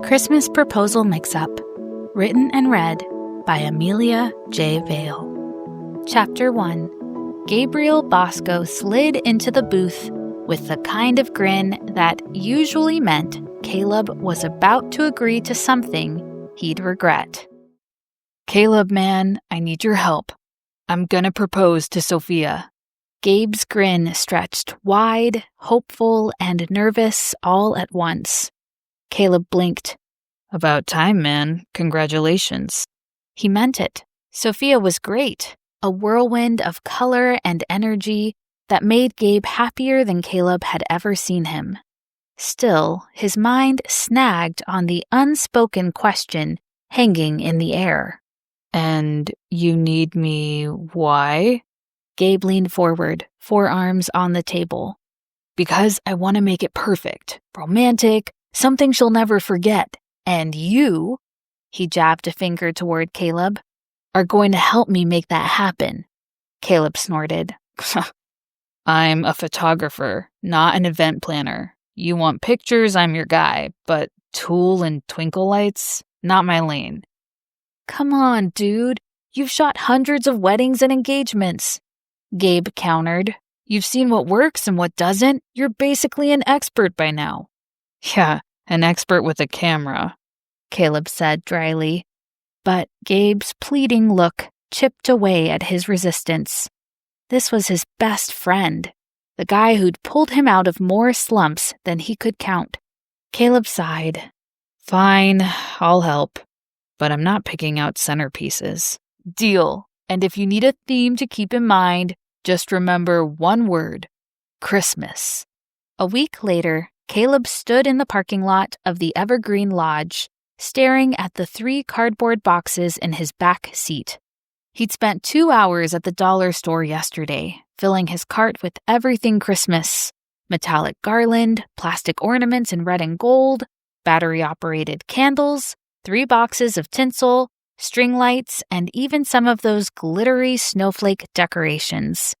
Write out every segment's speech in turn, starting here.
Christmas Proposal Mix-Up, written and read by Amelia J. Vale. Chapter 1. Gabriel Bosco slid into the booth with the kind of grin that usually meant Caleb was about to agree to something he'd regret. "Caleb, man, I need your help. I'm gonna propose to Sophia." Gabe's grin stretched wide, hopeful, and nervous all at once. Caleb blinked. "About time, man. Congratulations." He meant it. Sophia was great, a whirlwind of color and energy that made Gabe happier than Caleb had ever seen him. Still, his mind snagged on the unspoken question hanging in the air. "And you need me, why?" Gabe leaned forward, forearms on the table. "Because I want to make it perfect, romantic, something she'll never forget. And you," he jabbed a finger toward Caleb, "are going to help me make that happen." Caleb snorted. "I'm a photographer, not an event planner. You want pictures, I'm your guy, but tulle and twinkle lights, not my lane." "Come on, dude. You've shot hundreds of weddings and engagements," Gabe countered. "You've seen what works and what doesn't. You're basically an expert by now." "Yeah, an expert with a camera," Caleb said dryly. But Gabe's pleading look chipped away at his resistance. This was his best friend, the guy who'd pulled him out of more slumps than he could count. Caleb sighed. "Fine, I'll help. But I'm not picking out centerpieces." "Deal. And if you need a theme to keep in mind, just remember one word: Christmas." A week later, Caleb stood in the parking lot of the Evergreen Lodge, staring at the 3 cardboard boxes in his back seat. He'd spent 2 hours at the dollar store yesterday, filling his cart with everything Christmas: metallic garland, plastic ornaments in red and gold, battery-operated candles, 3 boxes of tinsel, string lights, and even some of those glittery snowflake decorations.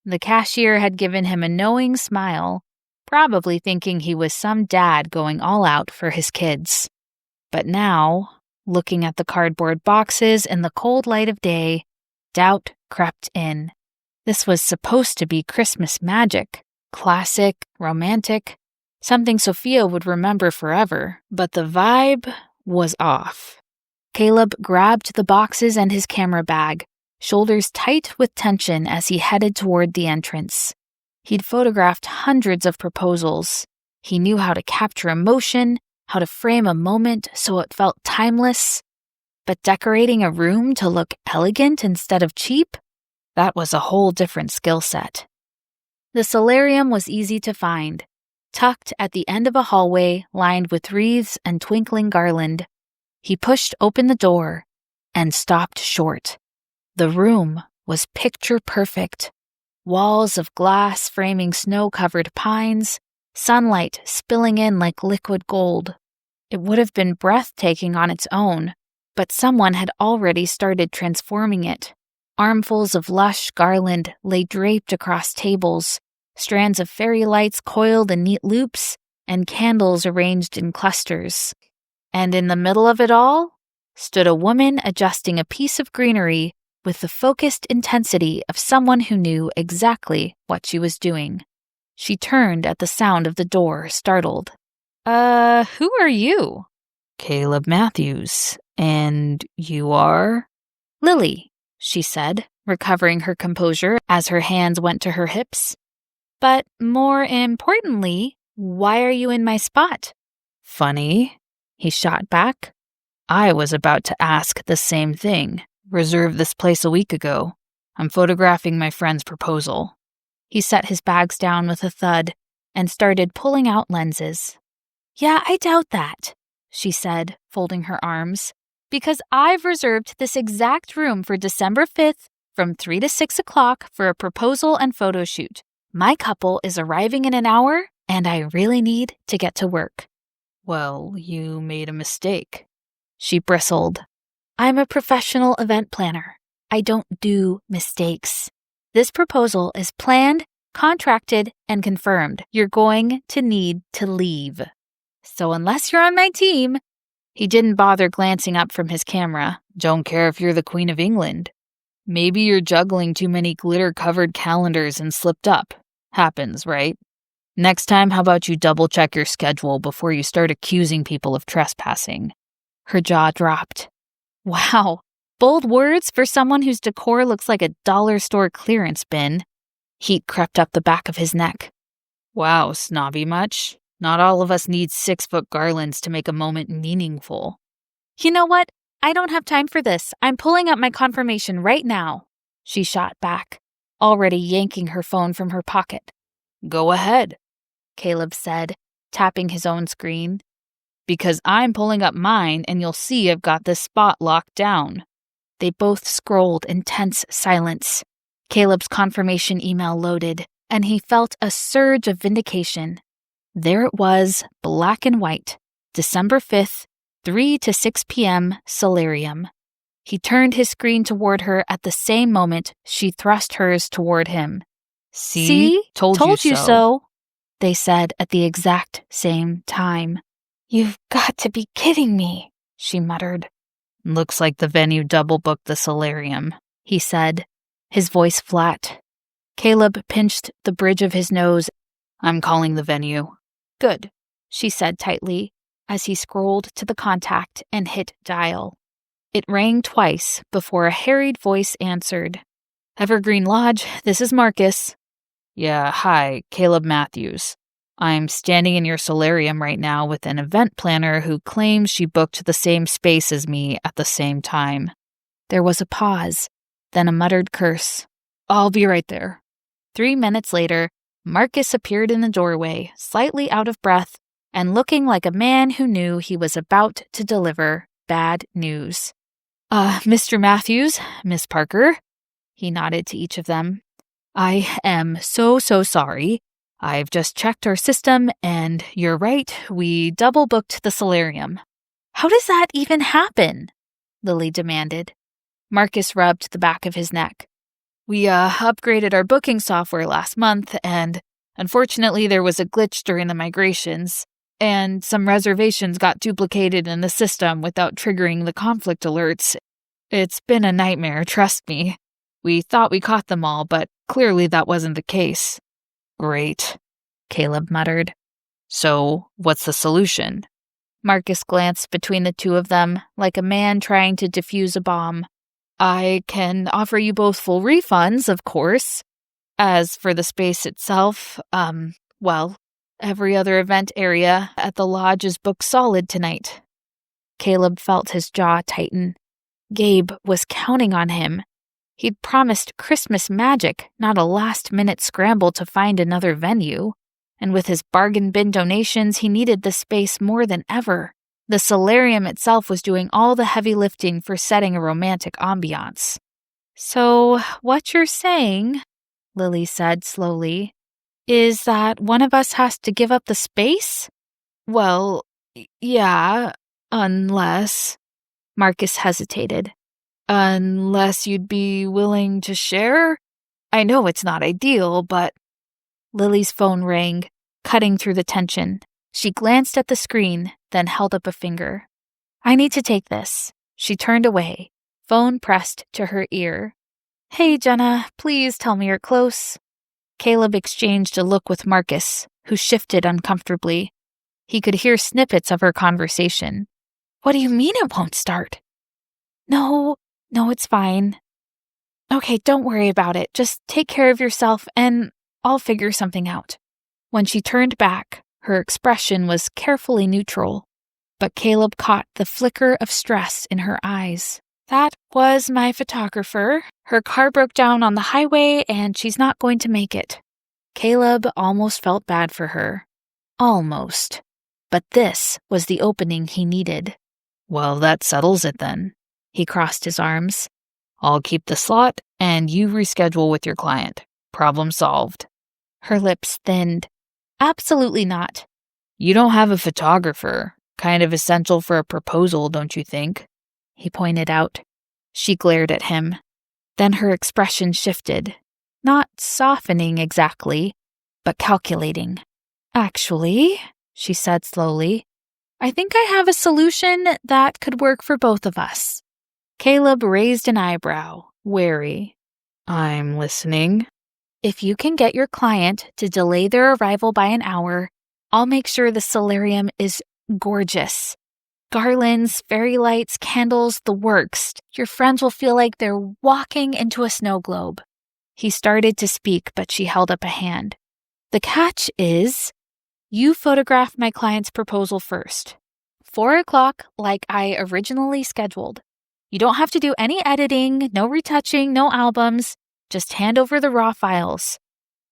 The cashier had given him a knowing smile, probably thinking he was some dad going all out for his kids. But now, looking at the cardboard boxes in the cold light of day, doubt crept in. This was supposed to be Christmas magic, classic, romantic, something Sophia would remember forever, but the vibe was off. Caleb grabbed the boxes and his camera bag, shoulders tight with tension as he headed toward the entrance. He'd photographed hundreds of proposals. He knew how to capture emotion, how to frame a moment so it felt timeless. But decorating a room to look elegant instead of cheap? That was a whole different skill set. The solarium was easy to find, tucked at the end of a hallway lined with wreaths and twinkling garland. He pushed open the door and stopped short. The room was picture perfect. Walls of glass framing snow-covered pines, sunlight spilling in like liquid gold. It would have been breathtaking on its own, but someone had already started transforming it. Armfuls of lush garland lay draped across tables, strands of fairy lights coiled in neat loops, and candles arranged in clusters. And in the middle of it all stood a woman adjusting a piece of greenery with the focused intensity of someone who knew exactly what she was doing. She turned at the sound of the door, startled. Who are you?" "Caleb Matthews. And you are?" "Lily," she said, recovering her composure as her hands went to her hips. "But more importantly, why are you in my spot?" "Funny," he shot back. "I was about to ask the same thing. Reserved this place a week ago. I'm photographing my friend's proposal." He set his bags down with a thud and started pulling out lenses. "Yeah, I doubt that," she said, folding her arms, "because I've reserved this exact room for December 5th from 3 to 6 o'clock for a proposal and photo shoot. My couple is arriving in an hour, and I really need to get to work." "Well, you made a mistake." She bristled. "I'm a professional event planner. I don't do mistakes. This proposal is planned, contracted, and confirmed. You're going to need to leave." So unless you're on my team, he didn't bother glancing up from his camera. Don't care if you're the Queen of England. Maybe you're juggling too many glitter-covered calendars and slipped up. Happens, right? Next time, how about you double-check your schedule before you start accusing people of trespassing? Her jaw dropped. Wow, bold words for someone whose decor looks like a dollar store clearance bin. Heat crept up the back of his neck. Wow, snobby much? Not all of us need 6-foot garlands to make a moment meaningful. You know what? I don't have time for this. I'm pulling up my confirmation right now, she shot back, already yanking her phone from her pocket. Go ahead, Caleb said, tapping his own screen. Because I'm pulling up mine and you'll see I've got this spot locked down. They both scrolled in tense silence. Caleb's confirmation email loaded, and he felt a surge of vindication. There it was, black and white, December 5th, 3 to 6 p.m., Solarium. He turned his screen toward her at the same moment she thrust hers toward him. See? Told you so, they said at the exact same time. You've got to be kidding me, she muttered. Looks like the venue double-booked the Solarium, he said, his voice flat. Caleb pinched the bridge of his nose. I'm calling the venue. Good, she said tightly, as he scrolled to the contact and hit dial. It rang twice before a harried voice answered. Evergreen Lodge, this is Marcus. Yeah, hi, Caleb Matthews. I'm standing in your solarium right now with an event planner who claims she booked the same space as me at the same time. There was a pause, then a muttered curse. I'll be right there. 3 minutes later, Marcus appeared in the doorway, slightly out of breath, and looking like a man who knew he was about to deliver bad news. Mr. Matthews, Miss Parker, he nodded to each of them. I am so sorry. I've just checked our system, and you're right, we double-booked the solarium. How does that even happen? Lily demanded. Marcus rubbed the back of his neck. We upgraded our booking software last month, and unfortunately there was a glitch during the migrations, and some reservations got duplicated in the system without triggering the conflict alerts. It's been a nightmare, trust me. We thought we caught them all, but clearly that wasn't the case. Great, Caleb muttered. So, what's the solution? Marcus glanced between the two of them, like a man trying to defuse a bomb. I can offer you both full refunds, of course. As for the space itself, well, every other event area at the lodge is booked solid tonight. Caleb felt his jaw tighten. Gabe was counting on him. He'd promised Christmas magic, not a last-minute scramble to find another venue. And with his bargain bin donations, he needed the space more than ever. The solarium itself was doing all the heavy lifting for setting a romantic ambiance. So, what you're saying, Lily said slowly, is that one of us has to give up the space? Well, yeah, unless... Marcus hesitated. Unless you'd be willing to share? I know it's not ideal, but... Lily's phone rang, cutting through the tension. She glanced at the screen, then held up a finger. I need to take this. She turned away, phone pressed to her ear. Hey, Jenna, please tell me you're close. Caleb exchanged a look with Marcus, who shifted uncomfortably. He could hear snippets of her conversation. What do you mean it won't start? No, it's fine. Okay, don't worry about it. Just take care of yourself and I'll figure something out. When she turned back, her expression was carefully neutral, but Caleb caught the flicker of stress in her eyes. That was my photographer. Her car broke down on the highway and she's not going to make it. Caleb almost felt bad for her. Almost. But this was the opening he needed. Well, that settles it then. He crossed his arms. I'll keep the slot and you reschedule with your client. Problem solved. Her lips thinned. Absolutely not. You don't have a photographer. Kind of essential for a proposal, don't you think? He pointed out. She glared at him. Then her expression shifted. Not softening exactly, but calculating. Actually, she said slowly, I think I have a solution that could work for both of us. Caleb raised an eyebrow, wary. I'm listening. If you can get your client to delay their arrival by an hour, I'll make sure the solarium is gorgeous. Garlands, fairy lights, candles, the works. Your friends will feel like they're walking into a snow globe. He started to speak, but she held up a hand. The catch is, you photograph my client's proposal first. 4 o'clock, like I originally scheduled. You don't have to do any editing, no retouching, no albums. Just hand over the raw files.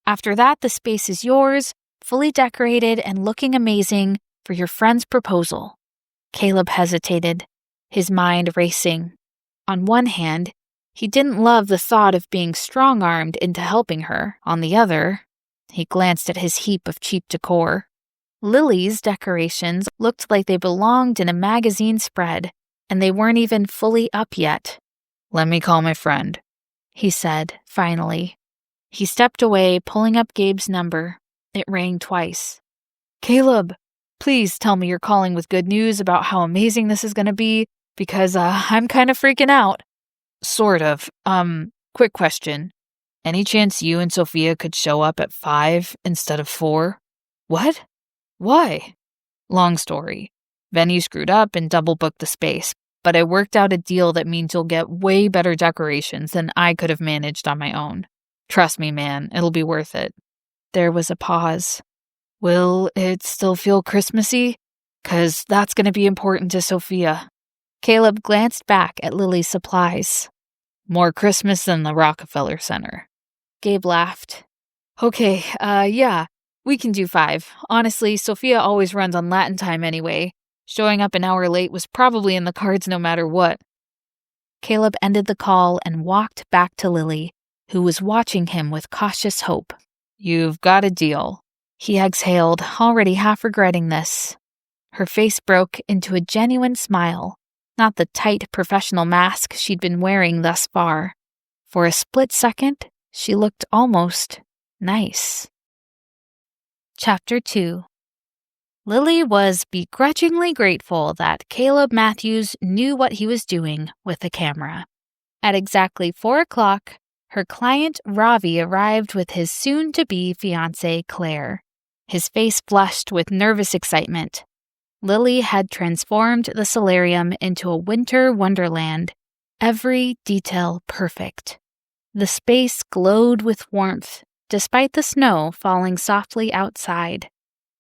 After that, the space is yours, fully decorated and looking amazing for your friend's proposal. Caleb hesitated, his mind racing. On one hand, he didn't love the thought of being strong-armed into helping her. On the other, he glanced at his heap of cheap decor. Lily's decorations looked like they belonged in a magazine spread, and they weren't even fully up yet. Let me call my friend, he said, finally. He stepped away, pulling up Gabe's number. It rang twice. Caleb, please tell me you're calling with good news about how amazing this is going to be, because I'm kind of freaking out. Sort of. Quick question. Any chance you and Sophia could show up at 5 instead of 4? What? Why? Long story. Venue screwed up and double-booked the space, but I worked out a deal that means you'll get way better decorations than I could have managed on my own. Trust me, man, it'll be worth it. There was a pause. Will it still feel Christmassy? 'Cause that's going to be important to Sophia. Caleb glanced back at Lily's supplies. More Christmas than the Rockefeller Center. Gabe laughed. Okay, yeah, we can do 5. Honestly, Sophia always runs on Latin time anyway. Showing up an hour late was probably in the cards no matter what. Caleb ended the call and walked back to Lily, who was watching him with cautious hope. You've got a deal. He exhaled, already half regretting this. Her face broke into a genuine smile, not the tight professional mask she'd been wearing thus far. For a split second, she looked almost nice. Chapter 2. Lily was begrudgingly grateful that Caleb Matthews knew what he was doing with the camera. At exactly 4 o'clock, her client Ravi arrived with his soon-to-be fiancée Claire. His face flushed with nervous excitement. Lily had transformed the solarium into a winter wonderland, every detail perfect. The space glowed with warmth, despite the snow falling softly outside.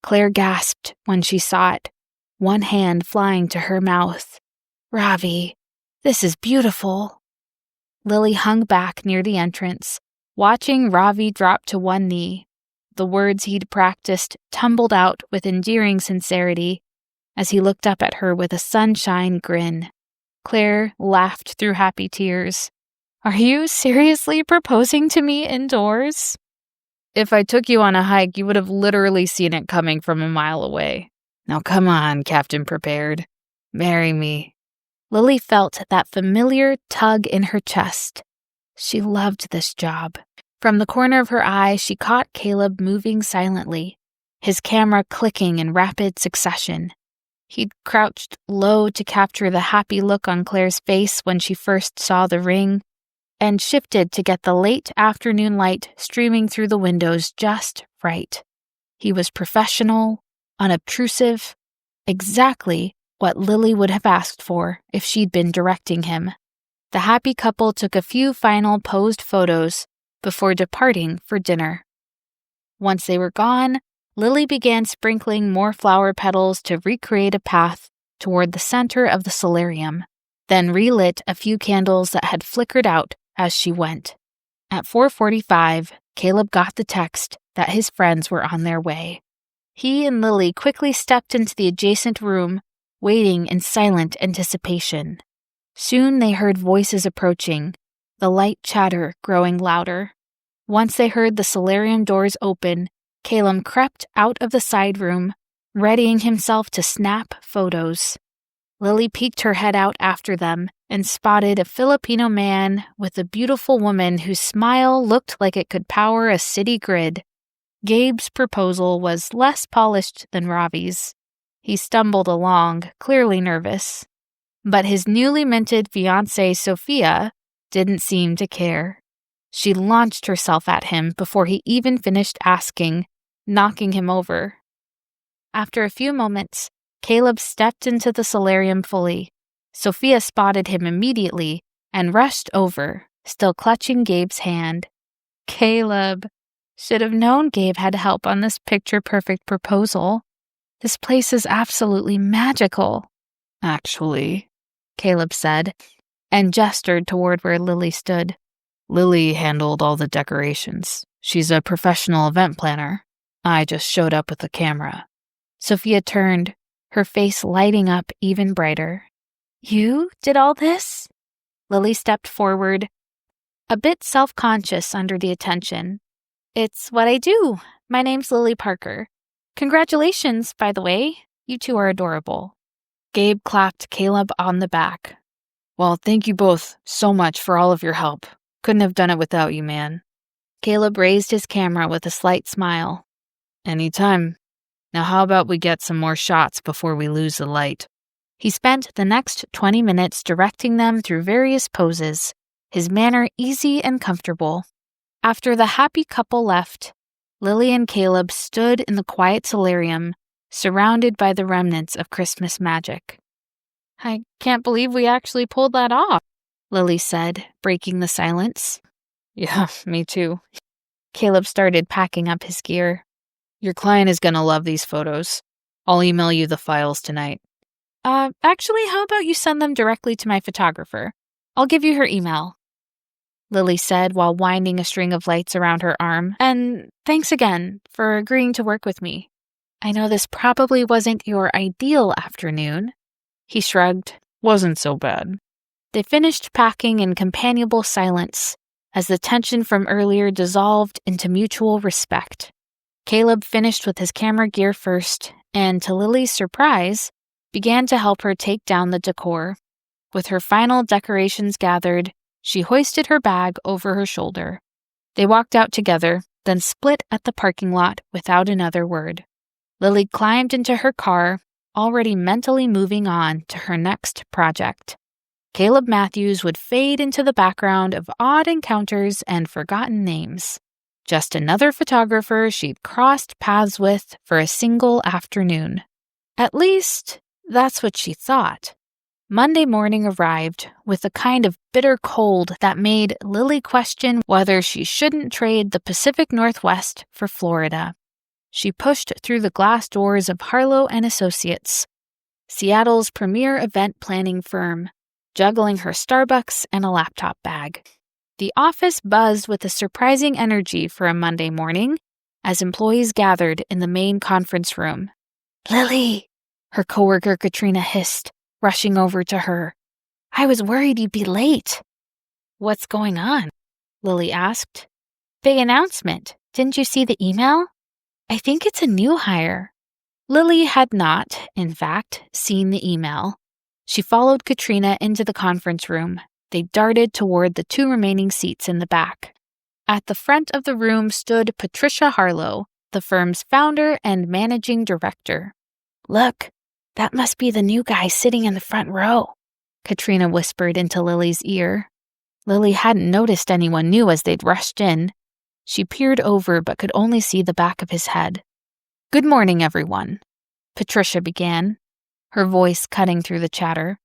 Claire gasped when she saw it, one hand flying to her mouth. Ravi, this is beautiful. Lily hung back near the entrance, watching Ravi drop to one knee. The words he'd practiced tumbled out with endearing sincerity as he looked up at her with a sunshine grin. Claire laughed through happy tears. Are you seriously proposing to me indoors? If I took you on a hike, you would have literally seen it coming from a mile away. Now come on, Captain Prepared. Marry me. Lily felt that familiar tug in her chest. She loved this job. From the corner of her eye, she caught Caleb moving silently, his camera clicking in rapid succession. He'd crouched low to capture the happy look on Claire's face when she first saw the ring, and shifted to get the late afternoon light streaming through the windows just right. He was professional, unobtrusive, exactly what Lily would have asked for if she'd been directing him. The happy couple took a few final posed photos before departing for dinner. Once they were gone, Lily began sprinkling more flower petals to recreate a path toward the center of the solarium, then relit a few candles that had flickered out as she went. At 4:45, Caleb got the text that his friends were on their way. He and Lily quickly stepped into the adjacent room, waiting in silent anticipation. Soon they heard voices approaching, the light chatter growing louder. Once they heard the solarium doors open, Caleb crept out of the side room, readying himself to snap photos. Lily peeked her head out after them and spotted a Filipino man with a beautiful woman whose smile looked like it could power a city grid. Gabe's proposal was less polished than Ravi's. He stumbled along, clearly nervous. But his newly minted fiancée, Sophia, didn't seem to care. She launched herself at him before he even finished asking, knocking him over. After a few moments, Caleb stepped into the solarium fully. Sophia spotted him immediately and rushed over, still clutching Gabe's hand. Caleb. Should have known Gabe had help on this picture-perfect proposal. This place is absolutely magical. Actually, Caleb said, and gestured toward where Lily stood. Lily handled all the decorations. She's a professional event planner. I just showed up with the camera. Sophia turned, her face lighting up even brighter. You did all this? Lily stepped forward, a bit self-conscious under the attention. It's what I do. My name's Lily Parker. Congratulations, by the way. You two are adorable. Gabe clapped Caleb on the back. Well, thank you both so much for all of your help. Couldn't have done it without you, man. Caleb raised his camera with a slight smile. Anytime. Now how about we get some more shots before we lose the light? He spent the next 20 minutes directing them through various poses, his manner easy and comfortable. After the happy couple left, Lily and Caleb stood in the quiet solarium, surrounded by the remnants of Christmas magic. I can't believe we actually pulled that off, Lily said, breaking the silence. Yeah, me too. Caleb started packing up his gear. Your client is gonna love these photos. I'll email you the files tonight. Actually, how about you send them directly to my photographer? I'll give you her email, Lily said while winding a string of lights around her arm. And thanks again for agreeing to work with me. I know this probably wasn't your ideal afternoon. He shrugged. Wasn't so bad. They finished packing in companionable silence as the tension from earlier dissolved into mutual respect. Caleb finished with his camera gear first, and to Lily's surprise, began to help her take down the decor. With her final decorations gathered, she hoisted her bag over her shoulder. They walked out together, then split at the parking lot without another word. Lily climbed into her car, already mentally moving on to her next project. Caleb Matthews would fade into the background of odd encounters and forgotten names. Just another photographer she'd crossed paths with for a single afternoon. At least, that's what she thought. Monday morning arrived with a kind of bitter cold that made Lily question whether she shouldn't trade the Pacific Northwest for Florida. She pushed through the glass doors of Harlow & Associates, Seattle's premier event planning firm, juggling her Starbucks and a laptop bag. The office buzzed with a surprising energy for a Monday morning as employees gathered in the main conference room. "Lily," her coworker Katrina hissed, rushing over to her. "I was worried you'd be late." "What's going on?" Lily asked. "Big announcement. Didn't you see the email? I think it's a new hire." Lily had not, in fact, seen the email. She followed Katrina into the conference room. They darted toward the two remaining seats in the back. At the front of the room stood Patricia Harlow, the firm's founder and managing director. "Look, that must be the new guy sitting in the front row," Katrina whispered into Lily's ear. Lily hadn't noticed anyone new as they'd rushed in. She peered over but could only see the back of his head. "Good morning, everyone," Patricia began, her voice cutting through the chatter.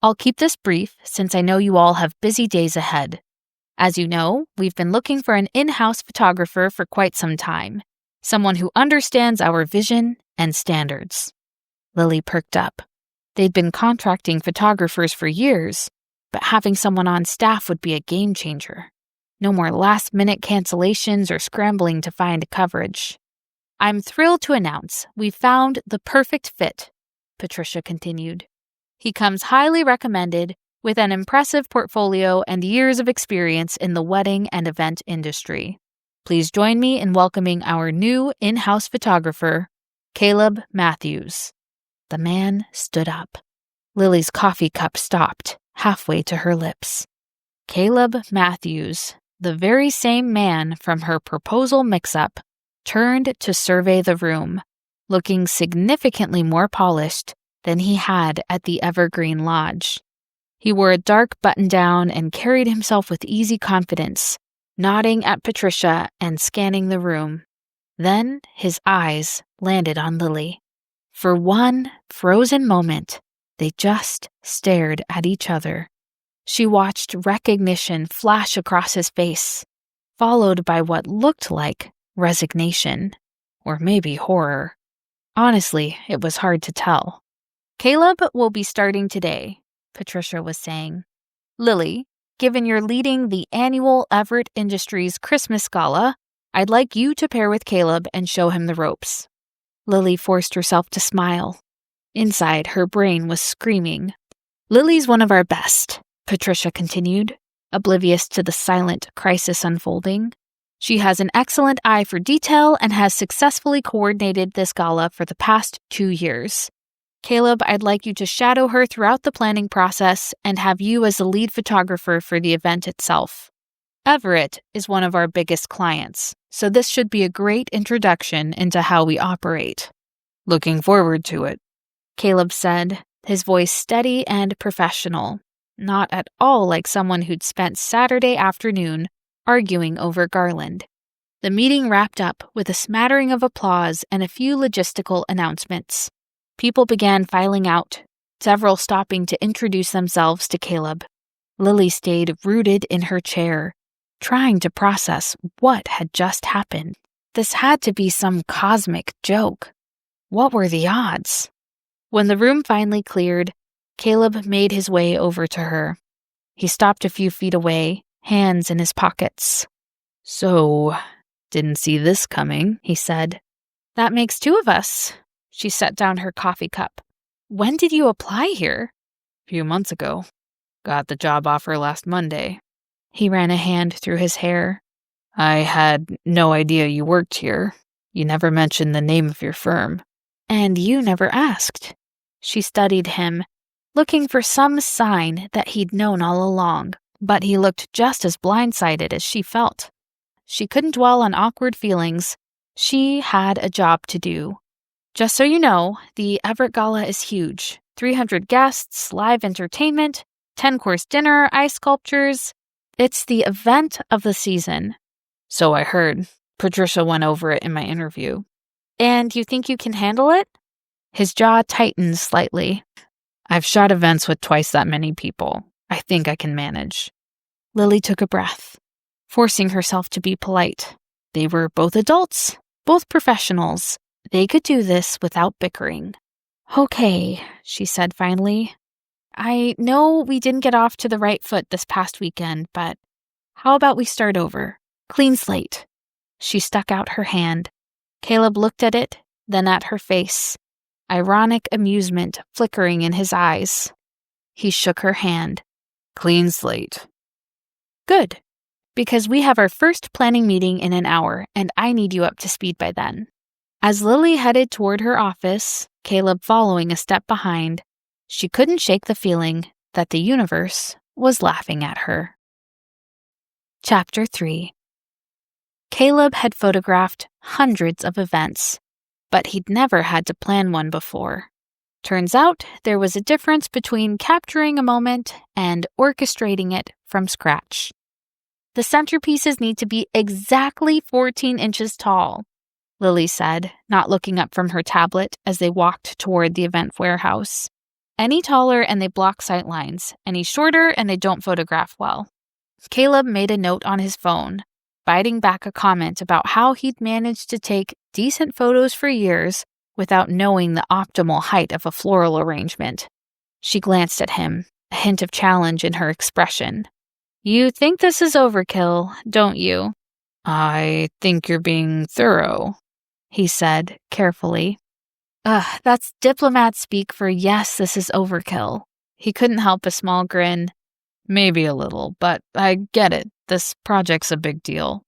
"I'll keep this brief since I know you all have busy days ahead. As you know, we've been looking for an in-house photographer for quite some time, someone who understands our vision and standards." Lily perked up. They'd been contracting photographers for years, but having someone on staff would be a game changer. No more last-minute cancellations or scrambling to find coverage. "I'm thrilled to announce we've found the perfect fit," Patricia continued. "He comes highly recommended with an impressive portfolio and years of experience in the wedding and event industry. Please join me in welcoming our new in-house photographer, Caleb Matthews." The man stood up. Lily's coffee cup stopped, halfway to her lips. Caleb Matthews, the very same man from her proposal mix-up, turned to survey the room, looking significantly more polished than he had at the Evergreen Lodge. He wore a dark button-down and carried himself with easy confidence, nodding at Patricia and scanning the room. Then his eyes landed on Lily. For one frozen moment, they just stared at each other. She watched recognition flash across his face, followed by what looked like resignation, or maybe horror. Honestly, it was hard to tell. "Caleb will be starting today," Patricia was saying. "Lily, given you're leading the annual Everett Industries Christmas Gala, I'd like you to pair with Caleb and show him the ropes." Lily forced herself to smile. Inside, her brain was screaming. "Lily's one of our best," Patricia continued, oblivious to the silent crisis unfolding. "She has an excellent eye for detail and has successfully coordinated this gala for the past 2 years. Caleb, I'd like you to shadow her throughout the planning process and have you as the lead photographer for the event itself. Everett is one of our biggest clients, so this should be a great introduction into how we operate." "Looking forward to it," Caleb said, his voice steady and professional, not at all like someone who'd spent Saturday afternoon arguing over Garland. The meeting wrapped up with a smattering of applause and a few logistical announcements. People began filing out, several stopping to introduce themselves to Caleb. Lily stayed rooted in her chair, trying to process what had just happened. This had to be some cosmic joke. What were the odds? When the room finally cleared, Caleb made his way over to her. He stopped a few feet away, hands in his pockets. "So, didn't see this coming," he said. "That makes 2 of us." She set down her coffee cup. "When did you apply here?" "Few months ago. Got the job offer last Monday." He ran a hand through his hair. "I had no idea you worked here. You never mentioned the name of your firm." "And you never asked." She studied him, looking for some sign that he'd known all along, but he looked just as blindsided as she felt. She couldn't dwell on awkward feelings. She had a job to do. "Just so you know, the Everett Gala is huge. 300 guests, live entertainment, 10-course dinner, ice sculptures. It's the event of the season." "So I heard. Patricia went over it in my interview." "And you think you can handle it?" His jaw tightened slightly. "I've shot events with twice that many people. I think I can manage." Lily took a breath, forcing herself to be polite. They were both adults, both professionals. They could do this without bickering. "Okay," she said finally. "I know we didn't get off to the right foot this past weekend, but how about we start over? Clean slate." She stuck out her hand. Caleb looked at it, then at her face, ironic amusement flickering in his eyes. He shook her hand. "Clean slate." "Good, because we have our first planning meeting in an hour, and I need you up to speed by then." As Lily headed toward her office, Caleb following a step behind, she couldn't shake the feeling that the universe was laughing at her. Chapter 3. Caleb had photographed hundreds of events, but he'd never had to plan one before. Turns out there was a difference between capturing a moment and orchestrating it from scratch. "The centerpieces need to be exactly 14 inches tall," Lily said, not looking up from her tablet as they walked toward the event warehouse. "Any taller and they block sight lines, any shorter and they don't photograph well." Caleb made a note on his phone, biting back a comment about how he'd managed to take decent photos for years without knowing the optimal height of a floral arrangement. She glanced at him, a hint of challenge in her expression. "You think this is overkill, don't you?" "I think you're being thorough," he said, carefully. That's diplomat speak for yes, this is overkill. He couldn't help a small grin. "Maybe a little, but I get it. This project's a big deal."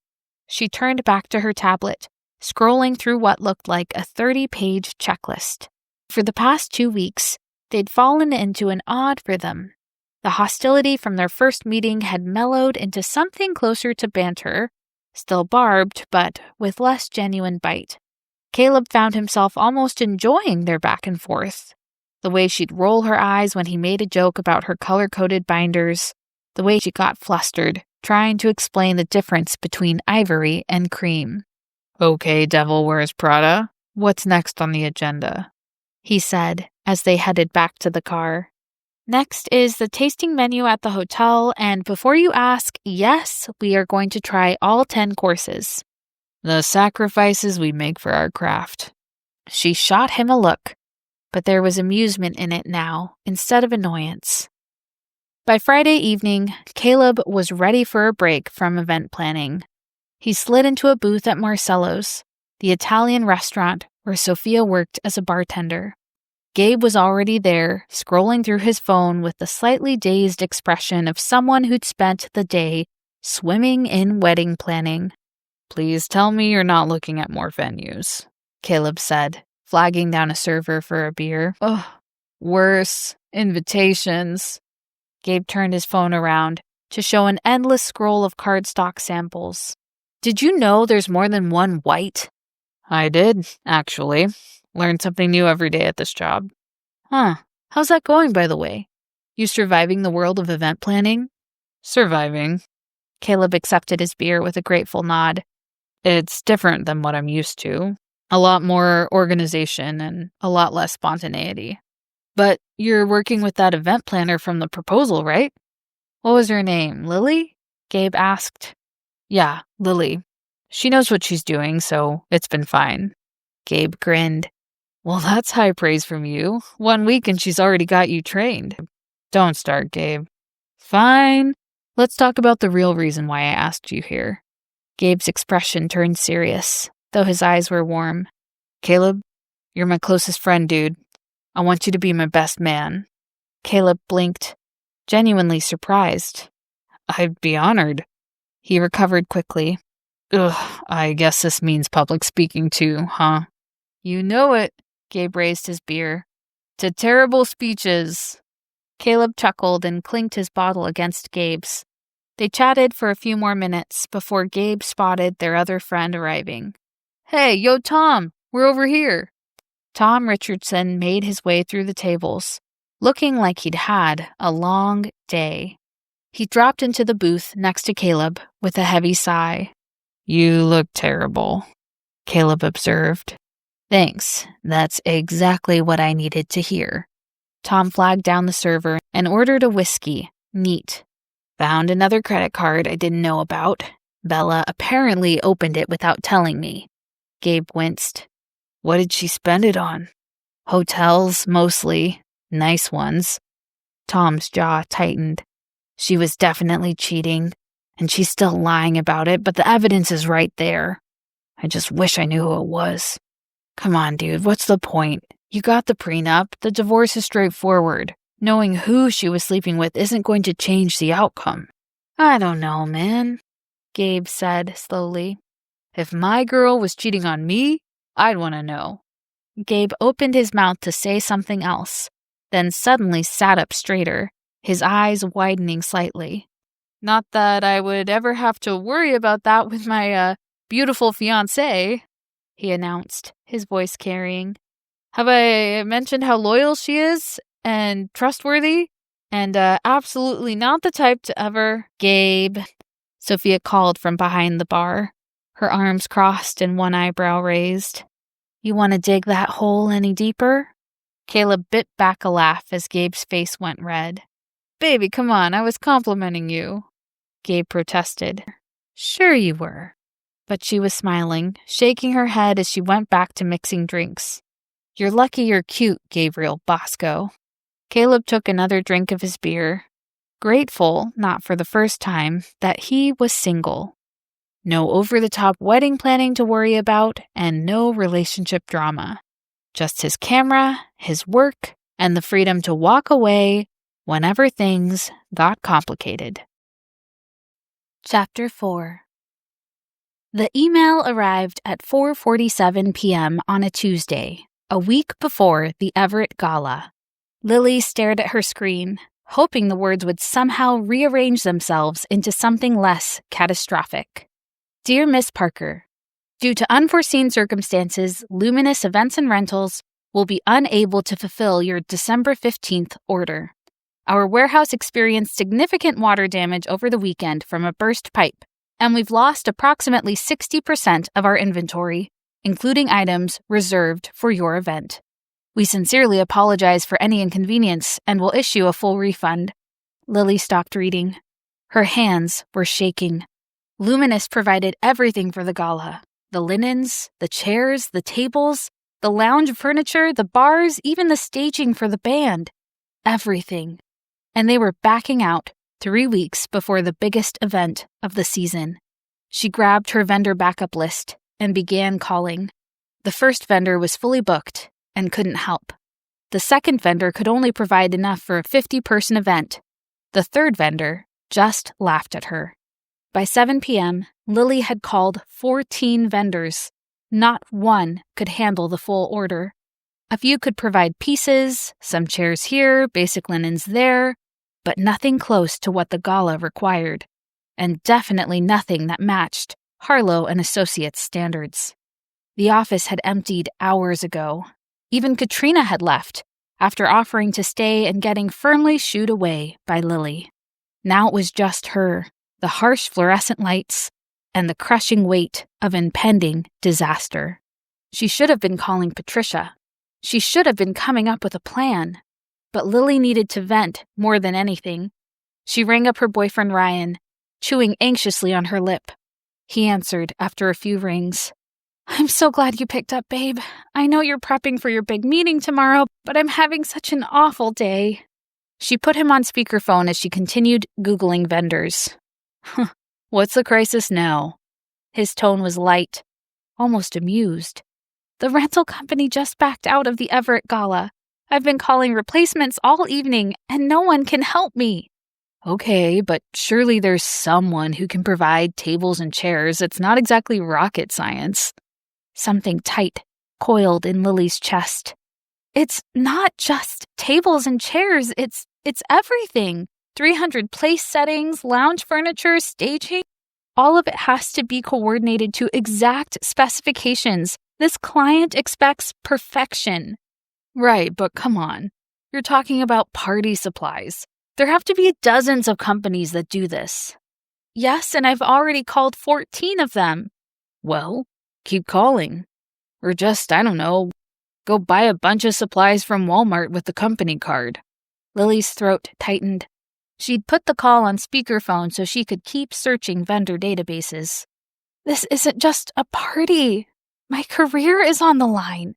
She turned back to her tablet, scrolling through what looked like a 30-page checklist. For the past 2 weeks, they'd fallen into an odd rhythm. The hostility from their first meeting had mellowed into something closer to banter, still barbed, but with less genuine bite. Caleb found himself almost enjoying their back and forth. The way she'd roll her eyes when he made a joke about her color-coded binders, the way she got flustered, trying to explain the difference between ivory and cream. "Okay, Devil Wears Prada, what's next on the agenda?" he said as they headed back to the car. "Next is the tasting menu at the hotel, and before you ask, yes, we are going to try all 10 courses. The sacrifices we make for our craft." She shot him a look, but there was amusement in it now instead of annoyance. By Friday evening, Caleb was ready for a break from event planning. He slid into a booth at Marcello's, the Italian restaurant where Sophia worked as a bartender. Gabe was already there, scrolling through his phone with the slightly dazed expression of someone who'd spent the day swimming in wedding planning. "Please tell me you're not looking at more venues," Caleb said, flagging down a server for a beer. "Ugh, worse. Invitations." Gabe turned his phone around to show an endless scroll of cardstock samples. "Did you know there's more than one white?" "I did, actually. Learn something new every day at this job." "Huh. How's that going, by the way? You surviving the world of event planning?" "Surviving." Caleb accepted his beer with a grateful nod. "It's different than what I'm used to. A lot more organization and a lot less spontaneity." "But you're working with that event planner from the proposal, right?" "What was her name, Lily?" Gabe asked. "Yeah, Lily. She knows what she's doing, so it's been fine." Gabe grinned. "Well, that's high praise from you. 1 week and she's already got you trained." "Don't start, Gabe." "Fine. Let's talk about the real reason why I asked you here." Gabe's expression turned serious, though his eyes were warm. "Caleb, you're my closest friend, dude. I want you to be my best man." Caleb blinked, genuinely surprised. "I'd be honored." He recovered quickly. "Ugh, I guess this means public speaking too, huh?" "You know it." Gabe raised his beer. "To terrible speeches." Caleb chuckled and clinked his bottle against Gabe's. They chatted for a few more minutes before Gabe spotted their other friend arriving. "Hey, yo, Tom, we're over here." Tom Richardson made his way through the tables, looking like he'd had a long day. He dropped into the booth next to Caleb with a heavy sigh. "You look terrible," Caleb observed. "Thanks. That's exactly what I needed to hear." Tom flagged down the server and ordered a whiskey, neat. "Found another credit card I didn't know about. Bella apparently opened it without telling me." Gabe winced. "What did she spend it on?" "Hotels, mostly. Nice ones." Tom's jaw tightened. "She was definitely cheating, and she's still lying about it, but the evidence is right there. I just wish I knew who it was." "Come on, dude, what's the point? You got the prenup. The divorce is straightforward. Knowing who she was sleeping with isn't going to change the outcome." "I don't know, man," Gabe said slowly. "If my girl was cheating on me, I'd want to know." Gabe opened his mouth to say something else, then suddenly sat up straighter, his eyes widening slightly. "Not that I would ever have to worry about that with my, beautiful fiancé," he announced, his voice carrying. "Have I mentioned how loyal she is and trustworthy? And absolutely not the type to ever—" "Gabe," Sophia called from behind the bar, her arms crossed and one eyebrow raised. "You want to dig that hole any deeper?" Caleb bit back a laugh as Gabe's face went red. "Baby, come on, I was complimenting you." Gabe protested. "Sure you were." But she was smiling, shaking her head as she went back to mixing drinks. "You're lucky you're cute, Gabriel Bosco." Caleb took another drink of his beer, grateful, not for the first time, that he was single. No over-the-top wedding planning to worry about, and no relationship drama. Just his camera, his work, and the freedom to walk away whenever things got complicated. Chapter 4. The email arrived at 4:47 p.m. on a Tuesday, a week before the Everett Gala. Lily stared at her screen, hoping the words would somehow rearrange themselves into something less catastrophic. "Dear Miss Parker, Due to unforeseen circumstances, Luminous Events and Rentals will be unable to fulfill your December 15th order. Our warehouse experienced significant water damage over the weekend from a burst pipe, and we've lost approximately 60% of our inventory, including items reserved for your event. We sincerely apologize for any inconvenience and will issue a full refund. Lily stopped reading. Her hands were shaking. Luminous provided everything for the gala. The linens, the chairs, the tables, the lounge furniture, the bars, even the staging for the band. Everything. And they were backing out 3 weeks before the biggest event of the season. She grabbed her vendor backup list and began calling. The first vendor was fully booked and couldn't help. The second vendor could only provide enough for a 50-person event. The third vendor just laughed at her. By 7 p.m., Lily had called 14 vendors. Not one could handle the full order. A few could provide pieces, some chairs here, basic linens there, but nothing close to what the gala required, and definitely nothing that matched Harlow and Associates standards. The office had emptied hours ago. Even Katrina had left, after offering to stay and getting firmly shooed away by Lily. Now it was just her, the harsh fluorescent lights, and the crushing weight of impending disaster. She should have been calling Patricia. She should have been coming up with a plan. But Lily needed to vent more than anything. She rang up her boyfriend Ryan, chewing anxiously on her lip. He answered after a few rings. "I'm so glad you picked up, babe. I know you're prepping for your big meeting tomorrow, but I'm having such an awful day." She put him on speakerphone as she continued Googling vendors. "What's the crisis now?" His tone was light, almost amused. "The rental company just backed out of the Everett Gala. I've been calling replacements all evening, and no one can help me." "Okay, but surely there's someone who can provide tables and chairs. It's not exactly rocket science." Something tight coiled in Lily's chest. "It's not just tables and chairs, it's everything. 300 place settings, lounge furniture, staging. All of it has to be coordinated to exact specifications. This client expects perfection." "Right, but come on. You're talking about party supplies. There have to be dozens of companies that do this." "Yes, and I've already called 14 of them." "Well, keep calling. Or just, I don't know, go buy a bunch of supplies from Walmart with the company card." Lily's throat tightened. She'd put the call on speakerphone so she could keep searching vendor databases. "This isn't just a party. My career is on the line."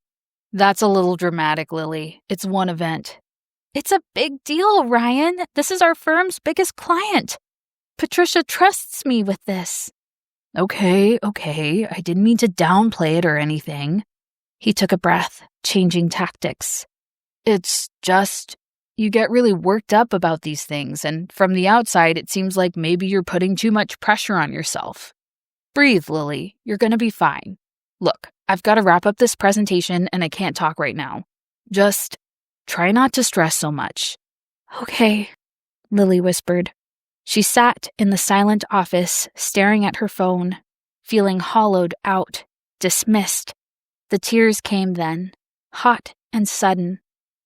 "That's a little dramatic, Lily. It's one event." "It's a big deal, Ryan. This is our firm's biggest client. Patricia trusts me with this." Okay. I didn't mean to downplay it or anything." He took a breath, changing tactics. "It's just, you get really worked up about these things, and from the outside it seems like maybe you're putting too much pressure on yourself. Breathe, Lily. You're gonna be fine. Look, I've got to wrap up this presentation and I can't talk right now. Just try not to stress so much." "Okay," Lily whispered. She sat in the silent office, staring at her phone, feeling hollowed out, dismissed. The tears came then, hot and sudden.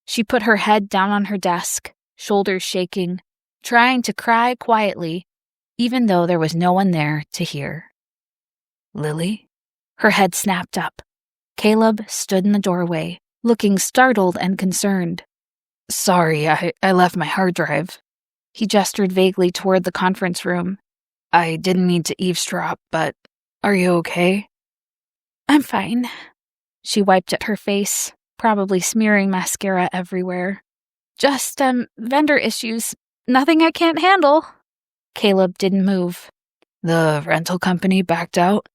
She put her head down on her desk, shoulders shaking, trying to cry quietly, even though there was no one there to hear. "Lily?" Her head snapped up. Caleb stood in the doorway, looking startled and concerned. "Sorry, I left my hard drive." He gestured vaguely toward the conference room. "I didn't mean to eavesdrop, but are you okay?" "I'm fine." She wiped at her face, probably smearing mascara everywhere. "Just, vendor issues. Nothing I can't handle." Caleb didn't move. "The rental company backed out?"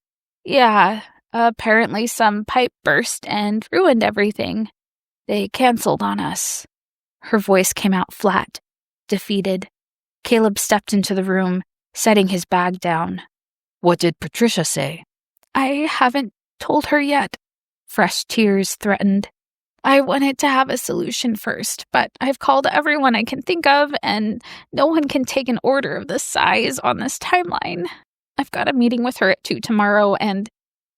"Yeah, apparently some pipe burst and ruined everything. They canceled on us." Her voice came out flat, defeated. Caleb stepped into the room, setting his bag down. "What did Patricia say?" "I haven't told her yet." Fresh tears threatened. "I wanted to have a solution first, but I've called everyone I can think of, and no one can take an order of this size on this timeline. I've got a meeting with her at 2 tomorrow, and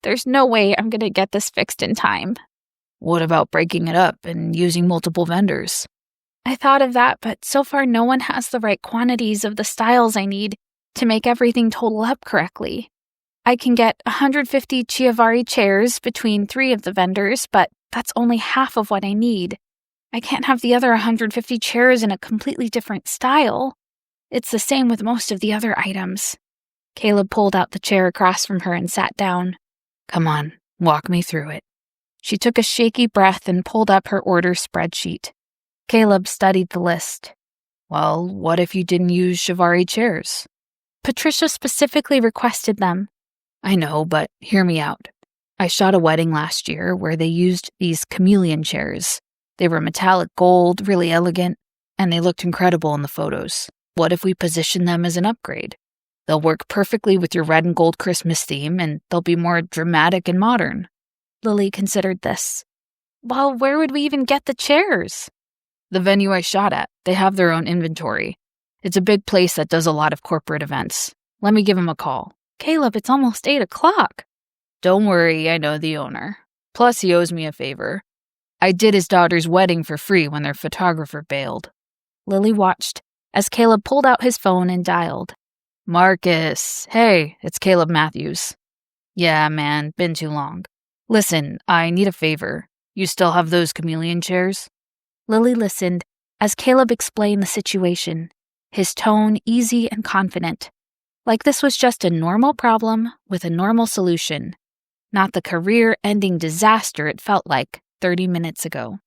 There's no way I'm going to get this fixed in time. What about breaking it up and using multiple vendors? I thought of that, but so far no one has the right quantities of the styles I need to make everything total up correctly. I can get 150 Chiavari chairs between 3 of the vendors, but that's only half of what I need. I can't have the other 150 chairs in a completely different style. It's the same with most of the other items. Caleb pulled out the chair across from her and sat down. Come on, walk me through it. She took a shaky breath and pulled up her order spreadsheet. Caleb studied the list. Well, what if you didn't use Chiavari chairs? Patricia specifically requested them. I know, but hear me out. I shot a wedding last year where they used these chameleon chairs. They were metallic gold, really elegant, and they looked incredible in the photos. What if we position them as an upgrade? They'll work perfectly with your red and gold Christmas theme, and they'll be more dramatic and modern. Lily considered this. Well, where would we even get the chairs? The venue I shot at, they have their own inventory. It's a big place that does a lot of corporate events. Let me give them a call. Caleb, it's almost 8 o'clock. Don't worry, I know the owner. Plus, he owes me a favor. I did his daughter's wedding for free when their photographer bailed. Lily watched as Caleb pulled out his phone and dialed. Marcus, hey, it's Caleb Matthews. Yeah, man, been too long. Listen, I need a favor. You still have those chameleon chairs? Lily listened as Caleb explained the situation, his tone easy and confident, like this was just a normal problem with a normal solution, not the career-ending disaster it felt like 30 minutes ago.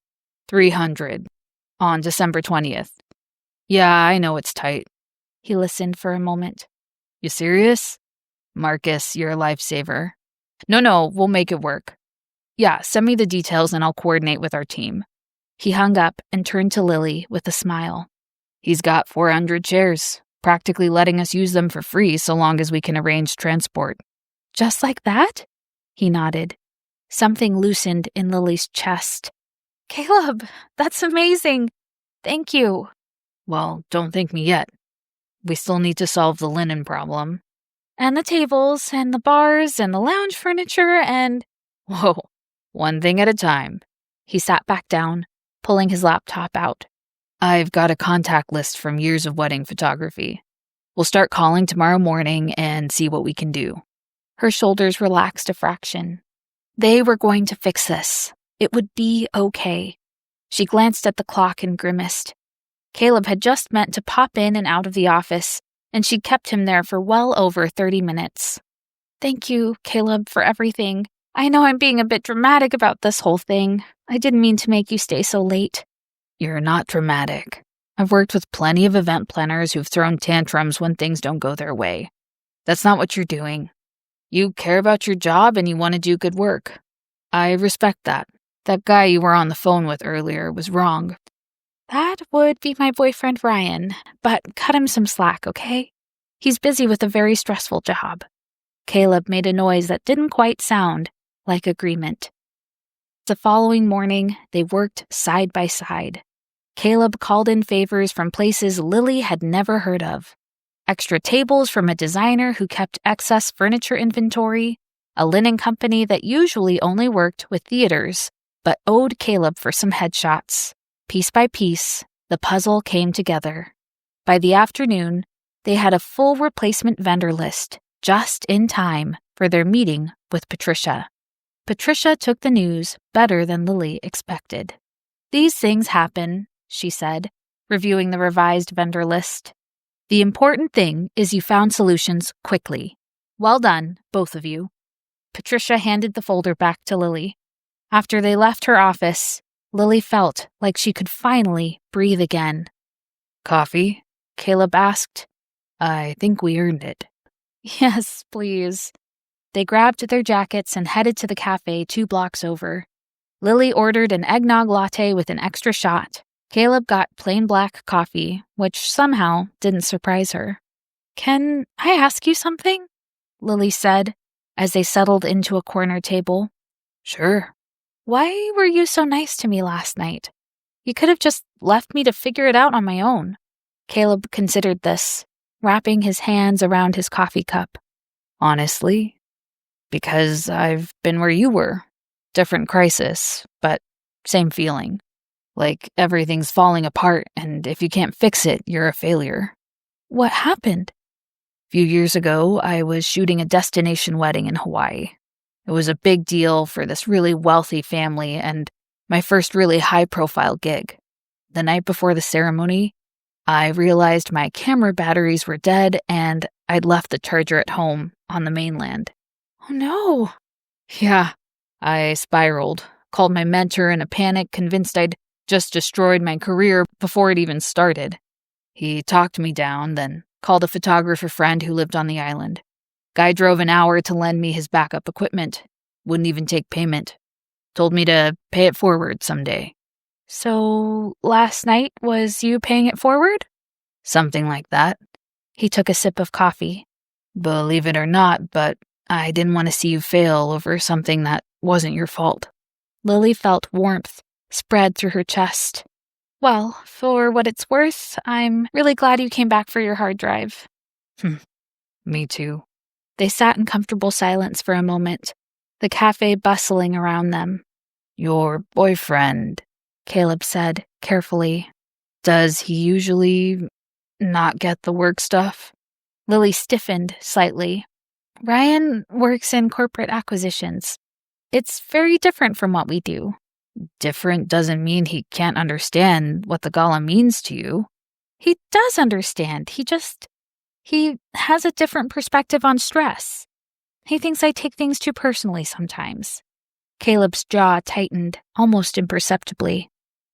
300 on December 20th. Yeah, I know it's tight. He listened for a moment. You serious? Marcus, you're a lifesaver. No, we'll make it work. Yeah, send me the details and I'll coordinate with our team. He hung up and turned to Lily with a smile. He's got 400 chairs, practically letting us use them for free so long as we can arrange transport. Just like that? He nodded. Something loosened in Lily's chest. Caleb, that's amazing. Thank you. Well, don't thank me yet. We still need to solve the linen problem. And the tables, and the bars, and the lounge furniture, and... Whoa, one thing at a time. He sat back down, pulling his laptop out. I've got a contact list from years of wedding photography. We'll start calling tomorrow morning and see what we can do. Her shoulders relaxed a fraction. They were going to fix this. It would be okay. She glanced at the clock and grimaced. Caleb had just meant to pop in and out of the office, and she'd kept him there for well over 30 minutes. Thank you, Caleb, for everything. I know I'm being a bit dramatic about this whole thing. I didn't mean to make you stay so late. You're not dramatic. I've worked with plenty of event planners who've thrown tantrums when things don't go their way. That's not what you're doing. You care about your job and you want to do good work. I respect that. That guy you were on the phone with earlier was wrong. That would be my boyfriend Ryan, but cut him some slack, okay? He's busy with a very stressful job. Caleb made a noise that didn't quite sound like agreement. The following morning, they worked side by side. Caleb called in favors from places Lily had never heard of. Extra tables from a designer who kept excess furniture inventory, a linen company that usually only worked with theaters, but owed Caleb for some headshots. Piece by piece, the puzzle came together. By the afternoon, they had a full replacement vendor list, just in time for their meeting with Patricia. Patricia took the news better than Lily expected. These things happen, she said, reviewing the revised vendor list. The important thing is you found solutions quickly. Well done, both of you. Patricia handed the folder back to Lily. After they left her office, Lily felt like she could finally breathe again. Coffee? Caleb asked. I think we earned it. Yes, please. They grabbed their jackets and headed to the cafe 2 blocks over. Lily ordered an eggnog latte with an extra shot. Caleb got plain black coffee, which somehow didn't surprise her. Can I ask you something? Lily said, as they settled into a corner table. Sure. Why were you so nice to me last night? You could have just left me to figure it out on my own. Caleb considered this, wrapping his hands around his coffee cup. Honestly, Because I've been where you were. Different crisis, but same feeling. Like everything's falling apart, and if you can't fix it, you're a failure. What happened? A few years ago, I was shooting a destination wedding in Hawaii. It was a big deal for this really wealthy family and my first really high-profile gig. The night before the ceremony, I realized my camera batteries were dead and I'd left the charger at home on the mainland. Oh no. Yeah, I spiraled, called my mentor in a panic, convinced I'd just destroyed my career before it even started. He talked me down, then called a photographer friend who lived on the island. Guy drove an hour to lend me his backup equipment. Wouldn't even take payment. Told me to pay it forward someday. So last night was you paying it forward? Something like that. He took a sip of coffee. Believe it or not, but I didn't want to see you fail over something that wasn't your fault. Lily felt warmth spread through her chest. Well, for what it's worth, I'm really glad you came back for your hard drive. Me too. They sat in comfortable silence for a moment, the cafe bustling around them. Your boyfriend, Caleb said, carefully. Does he usually not get the work stuff? Lily stiffened slightly. Ryan works in corporate acquisitions. It's very different from what we do. Different doesn't mean he can't understand what the gala means to you. He does understand. He has a different perspective on stress. He thinks I take things too personally sometimes. Caleb's jaw tightened, almost imperceptibly.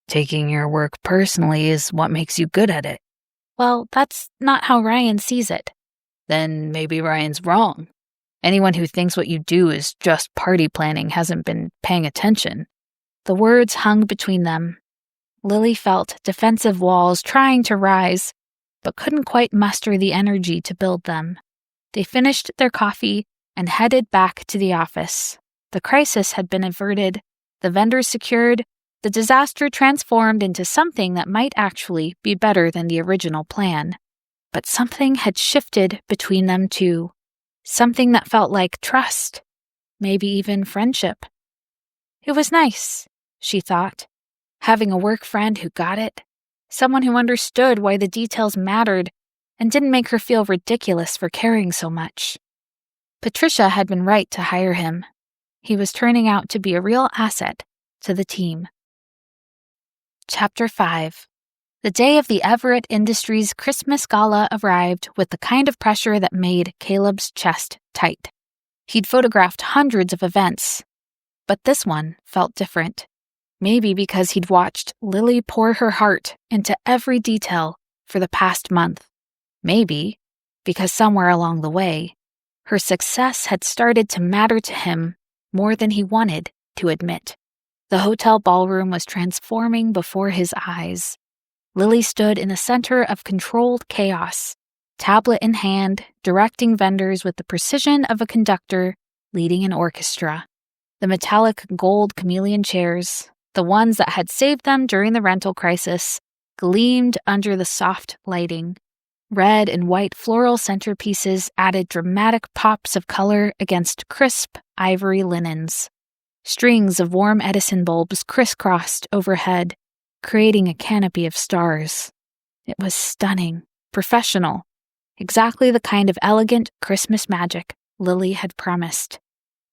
Taking your work personally is what makes you good at it. Well, that's not how Ryan sees it. Then maybe Ryan's wrong. Anyone who thinks what you do is just party planning hasn't been paying attention. The words hung between them. Lily felt defensive walls trying to rise, but couldn't quite muster the energy to build them. They finished their coffee and headed back to the office. The crisis had been averted, the vendors secured, the disaster transformed into something that might actually be better than the original plan. But something had shifted between them too. Something that felt like trust, maybe even friendship. It was nice, she thought, having a work friend who got it, someone who understood why the details mattered and didn't make her feel ridiculous for caring so much. Patricia had been right to hire him. He was turning out to be a real asset to the team. Chapter 5. The day of the Everett Industries Christmas Gala arrived with the kind of pressure that made Caleb's chest tight. He'd photographed hundreds of events, but this one felt different. Maybe because he'd watched Lily pour her heart into every detail for the past month. Maybe because somewhere along the way, her success had started to matter to him more than he wanted to admit. The hotel ballroom was transforming before his eyes. Lily stood in the center of controlled chaos, tablet in hand, directing vendors with the precision of a conductor leading an orchestra. The metallic gold chameleon chairs, the ones that had saved them during the rental crisis, gleamed under the soft lighting. Red and white floral centerpieces added dramatic pops of color against crisp ivory linens. Strings of warm Edison bulbs crisscrossed overhead, creating a canopy of stars. It was stunning, professional, exactly the kind of elegant Christmas magic Lily had promised.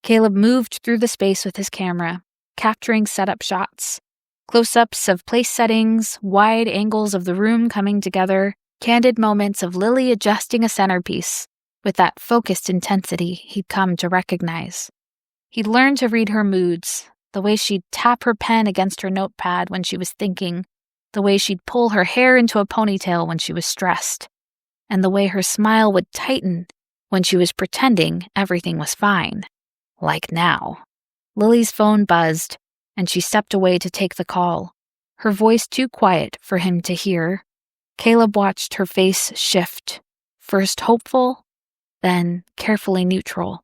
Caleb moved through the space with his camera, capturing setup shots. Close-ups of place settings, wide angles of the room coming together, candid moments of Lily adjusting a centerpiece with that focused intensity he'd come to recognize. He'd learned to read her moods, the way she'd tap her pen against her notepad when she was thinking, the way she'd pull her hair into a ponytail when she was stressed, and the way her smile would tighten when she was pretending everything was fine. Like now. Lily's phone buzzed, and she stepped away to take the call, her voice too quiet for him to hear. Caleb watched her face shift, first hopeful, then carefully neutral.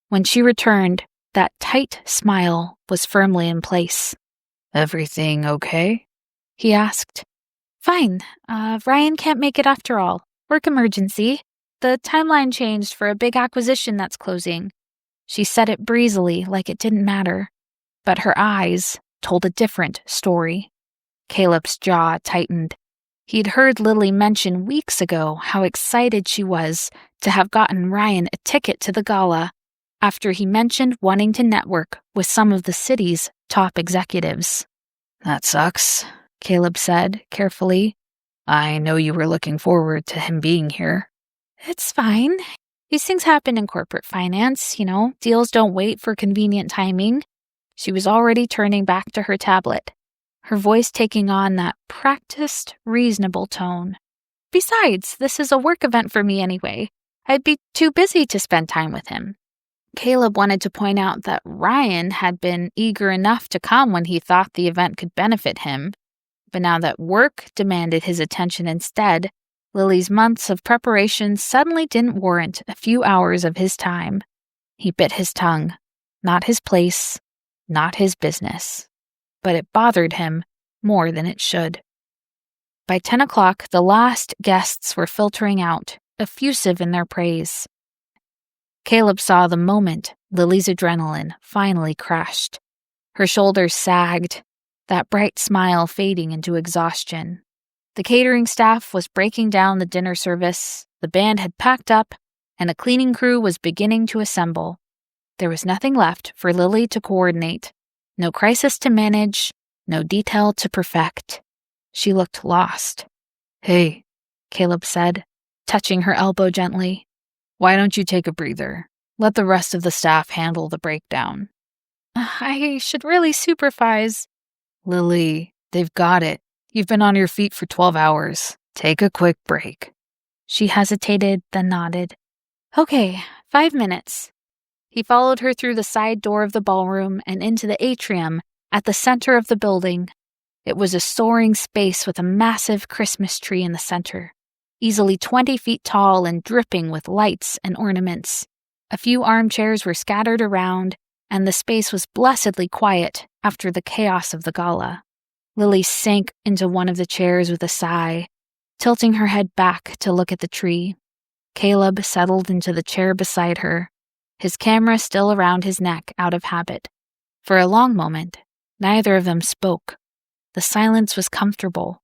When she returned, that tight smile was firmly in place. Everything okay? He asked. Fine. Ryan can't make it after all. Work emergency. The timeline changed for a big acquisition that's closing. She said it breezily, like it didn't matter. But her eyes told a different story. Caleb's jaw tightened. He'd heard Lily mention weeks ago how excited she was to have gotten Ryan a ticket to the gala after he mentioned wanting to network with some of the city's top executives. "That sucks," Caleb said, carefully. "I know you were looking forward to him being here." "It's fine. These things happen in corporate finance, deals don't wait for convenient timing." She was already turning back to her tablet, her voice taking on that practiced, reasonable tone. "Besides, this is a work event for me anyway. I'd be too busy to spend time with him." Caleb wanted to point out that Ryan had been eager enough to come when he thought the event could benefit him, but now that work demanded his attention instead, Lily's months of preparation suddenly didn't warrant a few hours of his time. He bit his tongue. Not his place, not his business. But it bothered him more than it should. By 10 o'clock, the last guests were filtering out, effusive in their praise. Caleb saw the moment Lily's adrenaline finally crashed. Her shoulders sagged, that bright smile fading into exhaustion. The catering staff was breaking down the dinner service, the band had packed up, and a cleaning crew was beginning to assemble. There was nothing left for Lily to coordinate. No crisis to manage, no detail to perfect. She looked lost. "Hey," Caleb said, touching her elbow gently. "Why don't you take a breather? Let the rest of the staff handle the breakdown." "I should really supervise." "Lily, they've got it. You've been on your feet for 12 hours. Take a quick break." She hesitated, then nodded. "Okay, 5 minutes." He followed her through the side door of the ballroom and into the atrium at the center of the building. It was a soaring space with a massive Christmas tree in the center, easily 20 feet tall and dripping with lights and ornaments. A few armchairs were scattered around, and the space was blessedly quiet after the chaos of the gala. Lily sank into one of the chairs with a sigh, tilting her head back to look at the tree. Caleb settled into the chair beside her, his camera still around his neck out of habit. For a long moment, neither of them spoke. The silence was comfortable,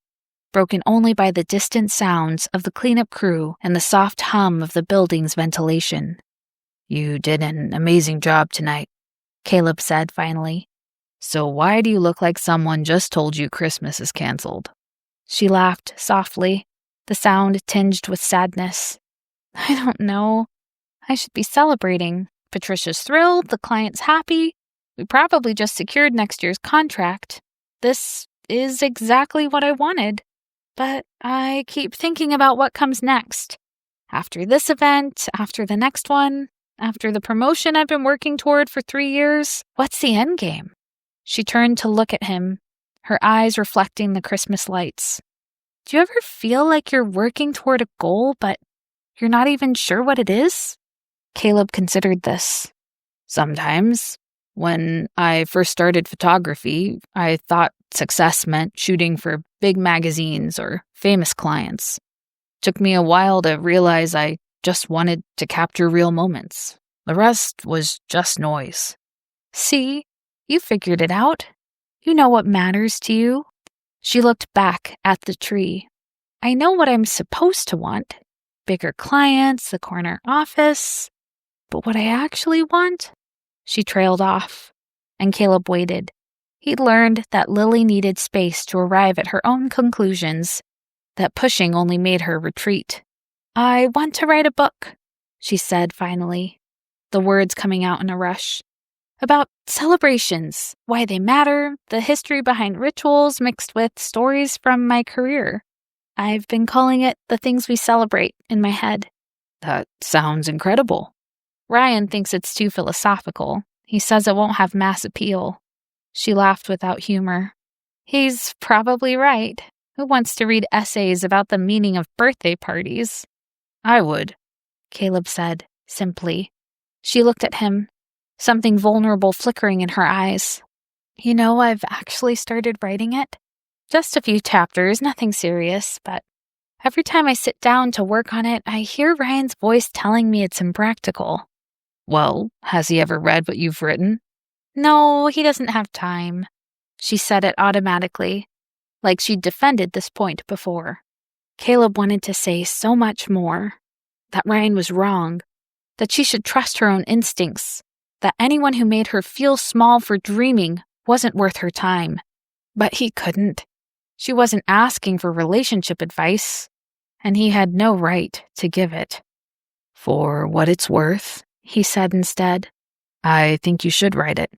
broken only by the distant sounds of the cleanup crew and the soft hum of the building's ventilation. "You did an amazing job tonight," Caleb said finally. "So why do you look like someone just told you Christmas is canceled?" She laughed softly, the sound tinged with sadness. "I don't know. I should be celebrating. Patricia's thrilled, the client's happy. We probably just secured next year's contract. This is exactly what I wanted. But I keep thinking about what comes next. After this event, after the next one, after the promotion I've been working toward for 3 years, what's the end game?" She turned to look at him, her eyes reflecting the Christmas lights. "Do you ever feel like you're working toward a goal, but you're not even sure what it is?" Caleb considered this. "Sometimes. When I first started photography, I thought success meant shooting for big magazines or famous clients. Took me a while to realize I just wanted to capture real moments. The rest was just noise." "See, you figured it out. You know what matters to you." She looked back at the tree. "I know what I'm supposed to want. Bigger clients, the corner office. But what I actually want?" She trailed off, and Caleb waited. He'd learned that Lily needed space to arrive at her own conclusions, that pushing only made her retreat. "I want to write a book," she said finally, the words coming out in a rush. "About celebrations, why they matter, the history behind rituals mixed with stories from my career. I've been calling it The Things We Celebrate in my head." "That sounds incredible." "Ryan thinks it's too philosophical. He says it won't have mass appeal." She laughed without humor. "He's probably right. Who wants to read essays about the meaning of birthday parties?" "I would," Caleb said, simply. She looked at him, something vulnerable flickering in her eyes. I've actually started writing it. Just a few chapters, nothing serious, but every time I sit down to work on it, I hear Ryan's voice telling me it's impractical. Well, has he ever read what you've written? No, he doesn't have time. She said it automatically, like she'd defended this point before. Caleb wanted to say so much more. That Ryan was wrong. That she should trust her own instincts. That anyone who made her feel small for dreaming wasn't worth her time. But he couldn't. She wasn't asking for relationship advice, and he had no right to give it. For what it's worth, he said instead, I think you should write it,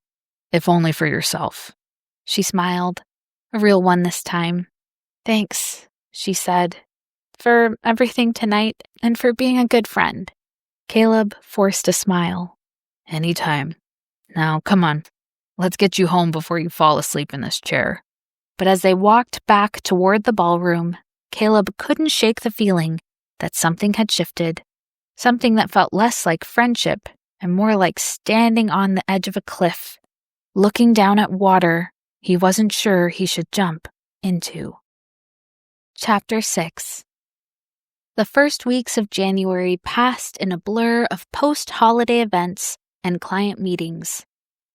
if only for yourself. She smiled, a real one this time. Thanks, she said, for everything tonight and for being a good friend. Caleb forced a smile. Anytime. Now, come on. Let's get you home before you fall asleep in this chair. But as they walked back toward the ballroom, Caleb couldn't shake the feeling that something had shifted. Something that felt less like friendship and more like standing on the edge of a cliff, looking down at water he wasn't sure he should jump into. Chapter 6. The first weeks of January passed in a blur of post-holiday events and client meetings.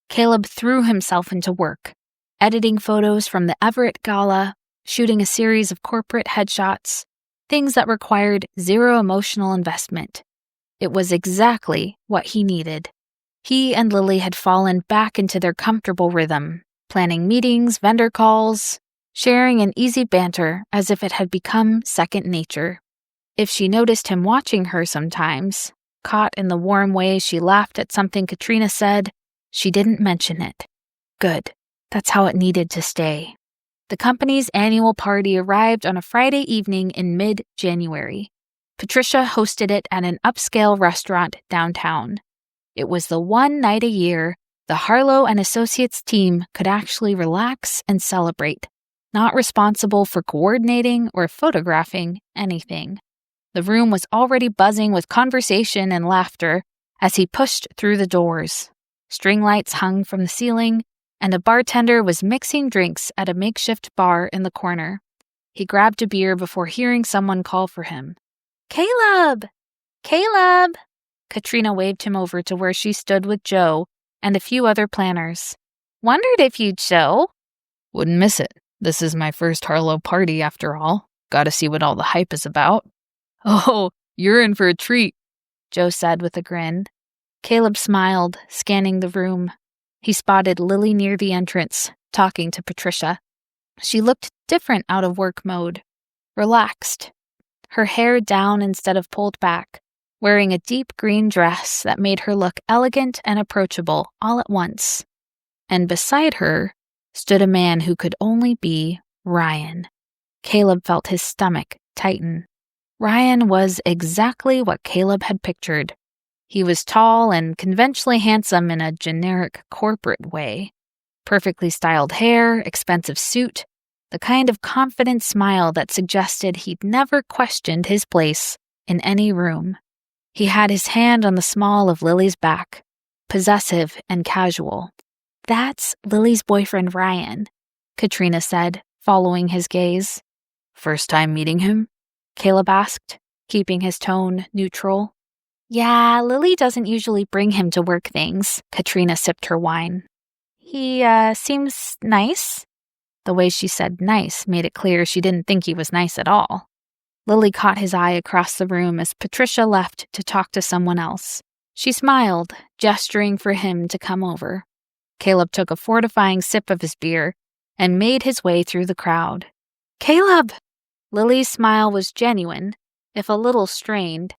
Caleb threw himself into work, editing photos from the Everett Gala, shooting a series of corporate headshots, things that required zero emotional investment. It was exactly what he needed. He and Lily had fallen back into their comfortable rhythm, planning meetings, vendor calls, sharing an easy banter as if it had become second nature. If she noticed him watching her sometimes, caught in the warm way she laughed at something Katrina said, she didn't mention it. Good. That's how it needed to stay. The company's annual party arrived on a Friday evening in mid-January. Patricia hosted it at an upscale restaurant downtown. It was the one night a year the Harlow and Associates team could actually relax and celebrate, not responsible for coordinating or photographing anything. The room was already buzzing with conversation and laughter as he pushed through the doors. String lights hung from the ceiling, and a bartender was mixing drinks at a makeshift bar in the corner. He grabbed a beer before hearing someone call for him. "Caleb! Caleb!" Katrina waved him over to where she stood with Joe and a few other planners. "Wondered if you'd show." Wouldn't miss it. This is my first Harlow party after all. Gotta see what all the hype is about. Oh, you're in for a treat, Joe said with a grin. Caleb smiled, scanning the room. He spotted Lily near the entrance, talking to Patricia. She looked different out of work mode. Relaxed. Her hair down instead of pulled back, wearing a deep green dress that made her look elegant and approachable all at once. And beside her stood a man who could only be Ryan. Caleb felt his stomach tighten. Ryan was exactly what Caleb had pictured. He was tall and conventionally handsome in a generic corporate way. Perfectly styled hair, expensive suit, the kind of confident smile that suggested he'd never questioned his place in any room. He had his hand on the small of Lily's back, possessive and casual. "That's Lily's boyfriend Ryan," Katrina said, following his gaze. First time meeting him? Caleb asked, keeping his tone neutral. "Yeah, Lily doesn't usually bring him to work things," Katrina sipped her wine. "He, seems nice." The way she said nice made it clear she didn't think he was nice at all. Lily caught his eye across the room as Patricia left to talk to someone else. She smiled, gesturing for him to come over. Caleb took a fortifying sip of his beer and made his way through the crowd. "Caleb!" Lily's smile was genuine, if a little strained.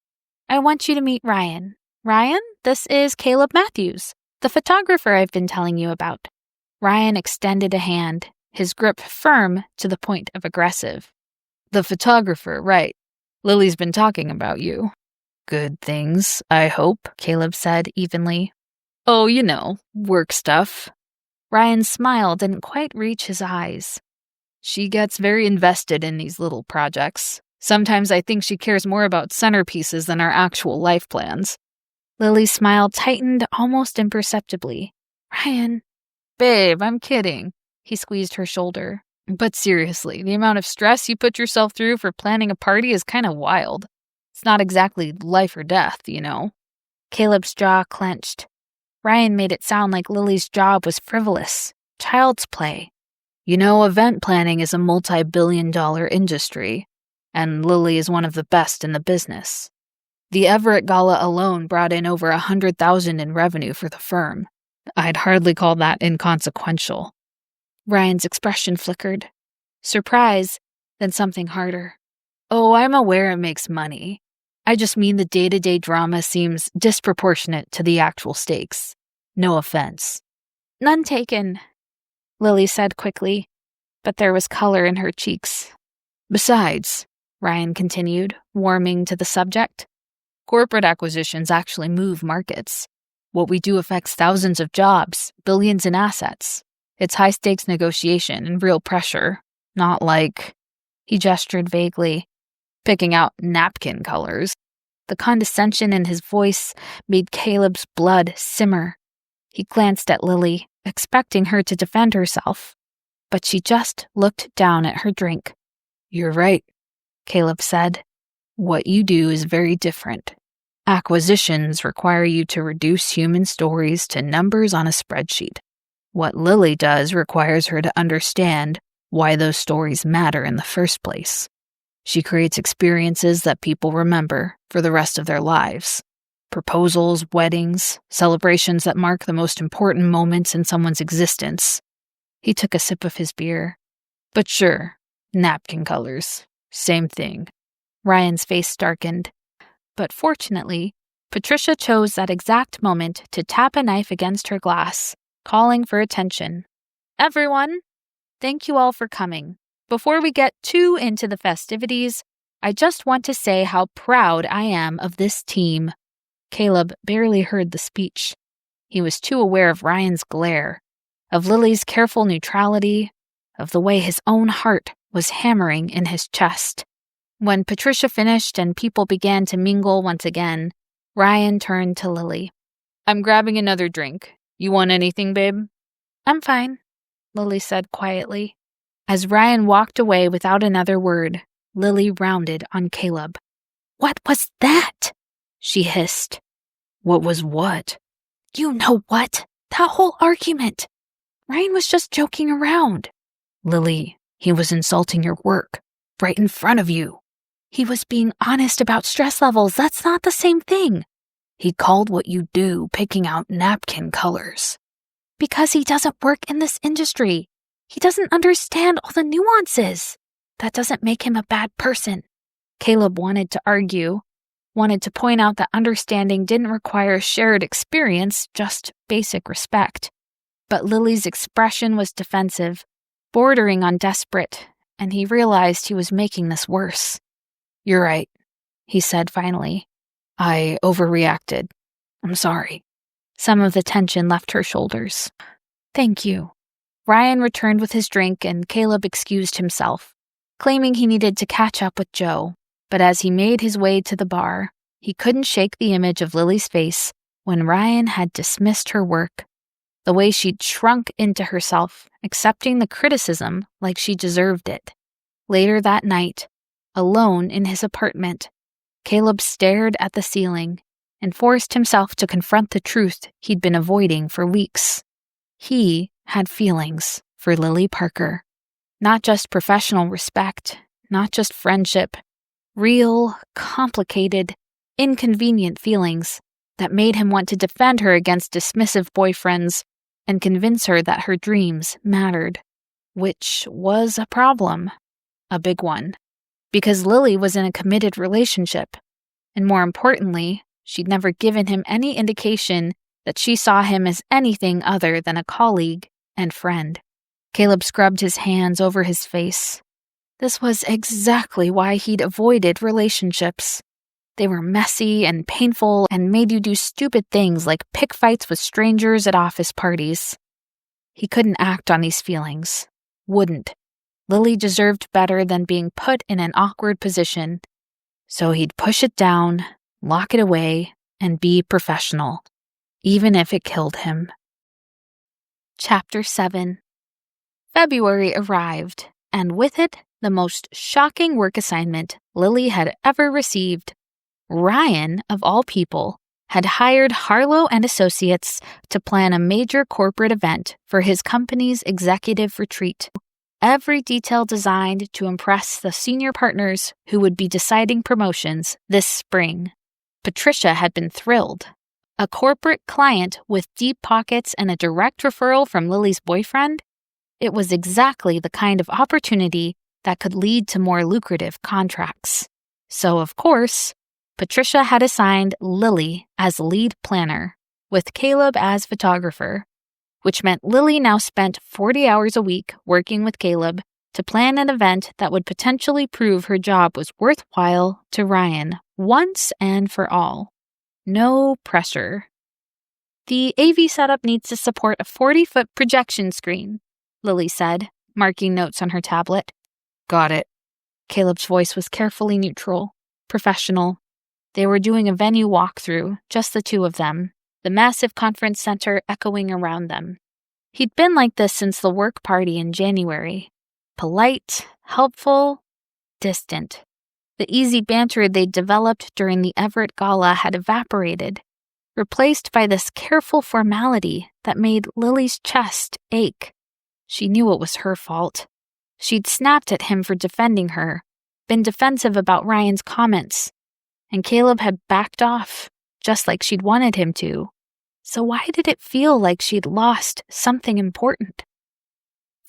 "I want you to meet Ryan. Ryan, this is Caleb Matthews, the photographer I've been telling you about." Ryan extended a hand, his grip firm to the point of aggressive. "The photographer, right. Lily's been talking about you. Good things, I hope," Caleb said evenly. "Oh, you know, work stuff." Ryan's smile didn't quite reach his eyes. "She gets very invested in these little projects. Sometimes I think she cares more about centerpieces than our actual life plans." Lily's smile tightened almost imperceptibly. "Ryan." "Babe, I'm kidding." He squeezed her shoulder. "But seriously, the amount of stress you put yourself through for planning a party is kind of wild. It's not exactly life or death, you know." Caleb's jaw clenched. Ryan made it sound like Lily's job was frivolous, child's play. You know, event planning is a multi-billion-dollar industry, and Lily is one of the best in the business. The Everett Gala alone brought in over $100,000 in revenue for the firm. I'd hardly call that inconsequential. Ryan's expression flickered. Surprise, then something harder. Oh, I'm aware it makes money. I just mean the day-to-day drama seems disproportionate to the actual stakes. No offense. None taken, Lily said quickly, but there was color in her cheeks. Besides, Ryan continued, warming to the subject, corporate acquisitions actually move markets. What we do affects thousands of jobs, billions in assets. It's high-stakes negotiation and real pressure, not like, he gestured vaguely, picking out napkin colors. The condescension in his voice made Caleb's blood simmer. He glanced at Lily, expecting her to defend herself, but she just looked down at her drink. You're right, Caleb said. What you do is very different. Acquisitions require you to reduce human stories to numbers on a spreadsheet. What Lily does requires her to understand why those stories matter in the first place. She creates experiences that people remember for the rest of their lives. Proposals, weddings, celebrations that mark the most important moments in someone's existence. He took a sip of his beer. But sure, napkin colors. Same thing. Ryan's face darkened. But fortunately, Patricia chose that exact moment to tap a knife against her glass, calling for attention. Everyone, thank you all for coming. Before we get too into the festivities, I just want to say how proud I am of this team. Caleb barely heard the speech. He was too aware of Ryan's glare, of Lily's careful neutrality, of the way his own heart was hammering in his chest. When Patricia finished and people began to mingle once again, Ryan turned to Lily. I'm grabbing another drink. You want anything, babe? I'm fine, Lily said quietly. As Ryan walked away without another word, Lily rounded on Caleb. What was that? She hissed. What was what? You know what? That whole argument. Ryan was just joking around. Lily, he was insulting your work, right in front of you. He was being honest about stress levels. That's not the same thing. He called what you do picking out napkin colors. Because he doesn't work in this industry. He doesn't understand all the nuances. That doesn't make him a bad person. Caleb wanted to argue, wanted to point out that understanding didn't require shared experience, just basic respect. But Lily's expression was defensive, bordering on desperate, and he realized he was making this worse. You're right, he said finally. I overreacted. I'm sorry. Some of the tension left her shoulders. Thank you. Ryan returned with his drink and Caleb excused himself, claiming he needed to catch up with Joe. But as he made his way to the bar, he couldn't shake the image of Lily's face when Ryan had dismissed her work. The way she'd shrunk into herself, accepting the criticism like she deserved it. Later that night, alone in his apartment, Caleb stared at the ceiling and forced himself to confront the truth he'd been avoiding for weeks. He had feelings for Lily Parker. Not just professional respect, not just friendship, real, complicated, inconvenient feelings that made him want to defend her against dismissive boyfriends and convince her that her dreams mattered, which was a problem, a big one, because Lily was in a committed relationship, and more importantly, she'd never given him any indication that she saw him as anything other than a colleague and friend. Caleb scrubbed his hands over his face. This was exactly why he'd avoided relationships. They were messy and painful and made you do stupid things like pick fights with strangers at office parties. He couldn't act on these feelings. Wouldn't. Lily deserved better than being put in an awkward position. So he'd push it down, lock it away, and be professional, even if it killed him. Chapter 7. February arrived, and with it, the most shocking work assignment Lily had ever received. Ryan, of all people, had hired Harlow and Associates to plan a major corporate event for his company's executive retreat. Every detail designed to impress the senior partners who would be deciding promotions this spring. Patricia had been thrilled. A corporate client with deep pockets and a direct referral from Lily's boyfriend? It was exactly the kind of opportunity that could lead to more lucrative contracts. So, of course, Patricia had assigned Lily as lead planner, with Caleb as photographer, which meant Lily now spent 40 hours a week working with Caleb to plan an event that would potentially prove her job was worthwhile to Ryan once and for all. No pressure. The AV setup needs to support a 40-foot projection screen, Lily said, marking notes on her tablet. Got it. Caleb's voice was carefully neutral, professional. They were doing a venue walkthrough, just the two of them, the massive conference center echoing around them. He'd been like this since the work party in January. Polite, helpful, distant. The easy banter they'd developed during the Everett Gala had evaporated, replaced by this careful formality that made Lily's chest ache. She knew it was her fault. She'd snapped at him for defending her, been defensive about Ryan's comments, and Caleb had backed off, just like she'd wanted him to. So why did it feel like she'd lost something important?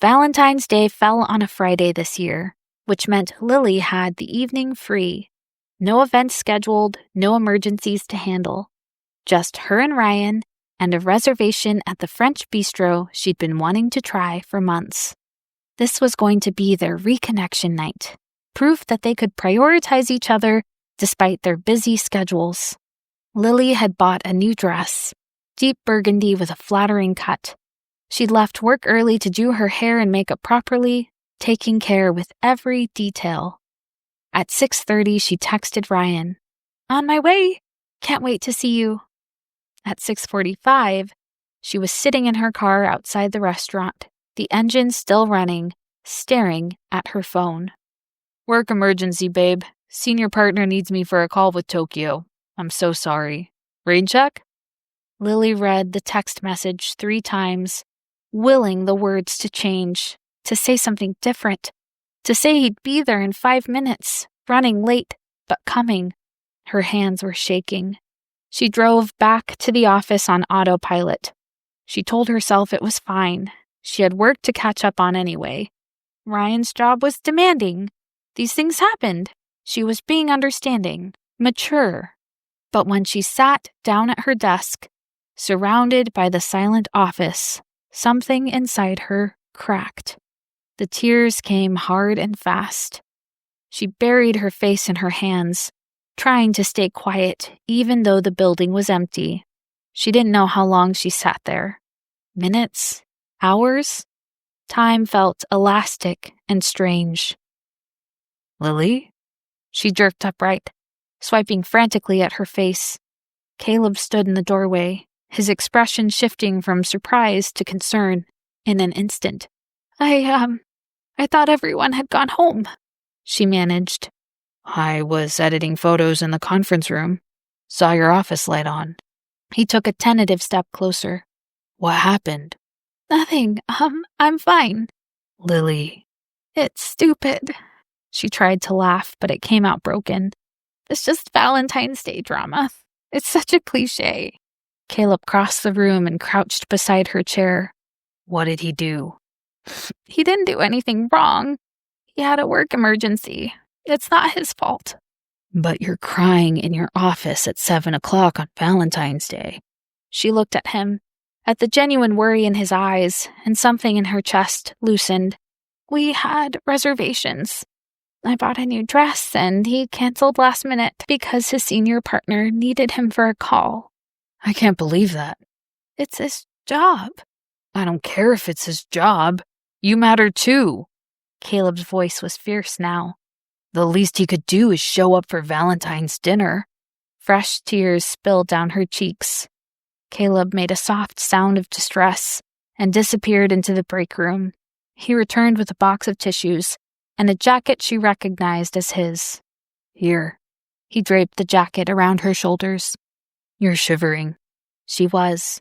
Valentine's Day fell on a Friday this year, which meant Lily had the evening free. No events scheduled, no emergencies to handle. Just her and Ryan, and a reservation at the French bistro she'd been wanting to try for months. This was going to be their reconnection night, proof that they could prioritize each other despite their busy schedules. Lily had bought a new dress, deep burgundy with a flattering cut. She'd left work early to do her hair and makeup properly, taking care with every detail. At 6:30, she texted Ryan, "On my way. Can't wait to see you." At 6:45, she was sitting in her car outside the restaurant, the engine still running, staring at her phone. Work emergency, babe. Senior partner needs me for a call with Tokyo. I'm so sorry. Rain check? Lily read the text message 3 times, willing the words to change, to say something different, to say he'd be there in 5 minutes, running late, but coming. Her hands were shaking. She drove back to the office on autopilot. She told herself it was fine. She had work to catch up on anyway. Ryan's job was demanding. These things happened. She was being understanding, mature. But when she sat down at her desk, surrounded by the silent office, something inside her cracked. The tears came hard and fast. She buried her face in her hands, trying to stay quiet even though the building was empty. She didn't know how long she sat there. Minutes? Hours? Time felt elastic and strange. Lily? She jerked upright, swiping frantically at her face. Caleb stood in the doorway, his expression shifting from surprise to concern in an instant. I thought everyone had gone home, she managed. I was editing photos in the conference room. Saw your office light on. He took a tentative step closer. What happened? Nothing. I'm fine. Lily. It's stupid. She tried to laugh, but it came out broken. It's just Valentine's Day drama. It's such a cliche. Caleb crossed the room and crouched beside her chair. What did he do? He didn't do anything wrong. He had a work emergency. It's not his fault. But you're crying in your office at 7 o'clock on Valentine's Day. She looked at him, at the genuine worry in his eyes, and something in her chest loosened. We had reservations. I bought a new dress, and he canceled last minute because his senior partner needed him for a call. I can't believe that. It's his job. I don't care if it's his job. You matter too. Caleb's voice was fierce now. The least he could do is show up for Valentine's dinner. Fresh tears spilled down her cheeks. Caleb made a soft sound of distress and disappeared into the break room. He returned with a box of tissues and a jacket she recognized as his. Here. He draped the jacket around her shoulders. You're shivering. She was.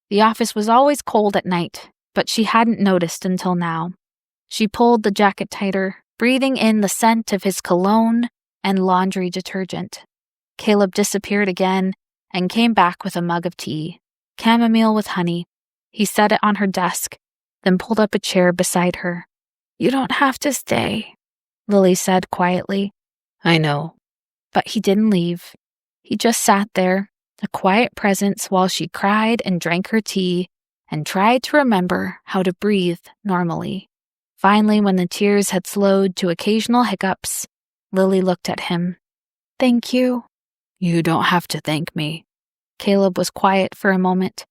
The office was always cold at night, but she hadn't noticed until now. She pulled the jacket tighter, breathing in the scent of his cologne and laundry detergent. Caleb disappeared again and came back with a mug of tea, chamomile with honey. He set it on her desk, then pulled up a chair beside her. "You don't have to stay," Lily said quietly. I know. But he didn't leave. He just sat there, a quiet presence while she cried and drank her tea and tried to remember how to breathe normally. Finally, when the tears had slowed to occasional hiccups, Lily looked at him. "Thank you." You don't have to thank me. Caleb was quiet for a moment.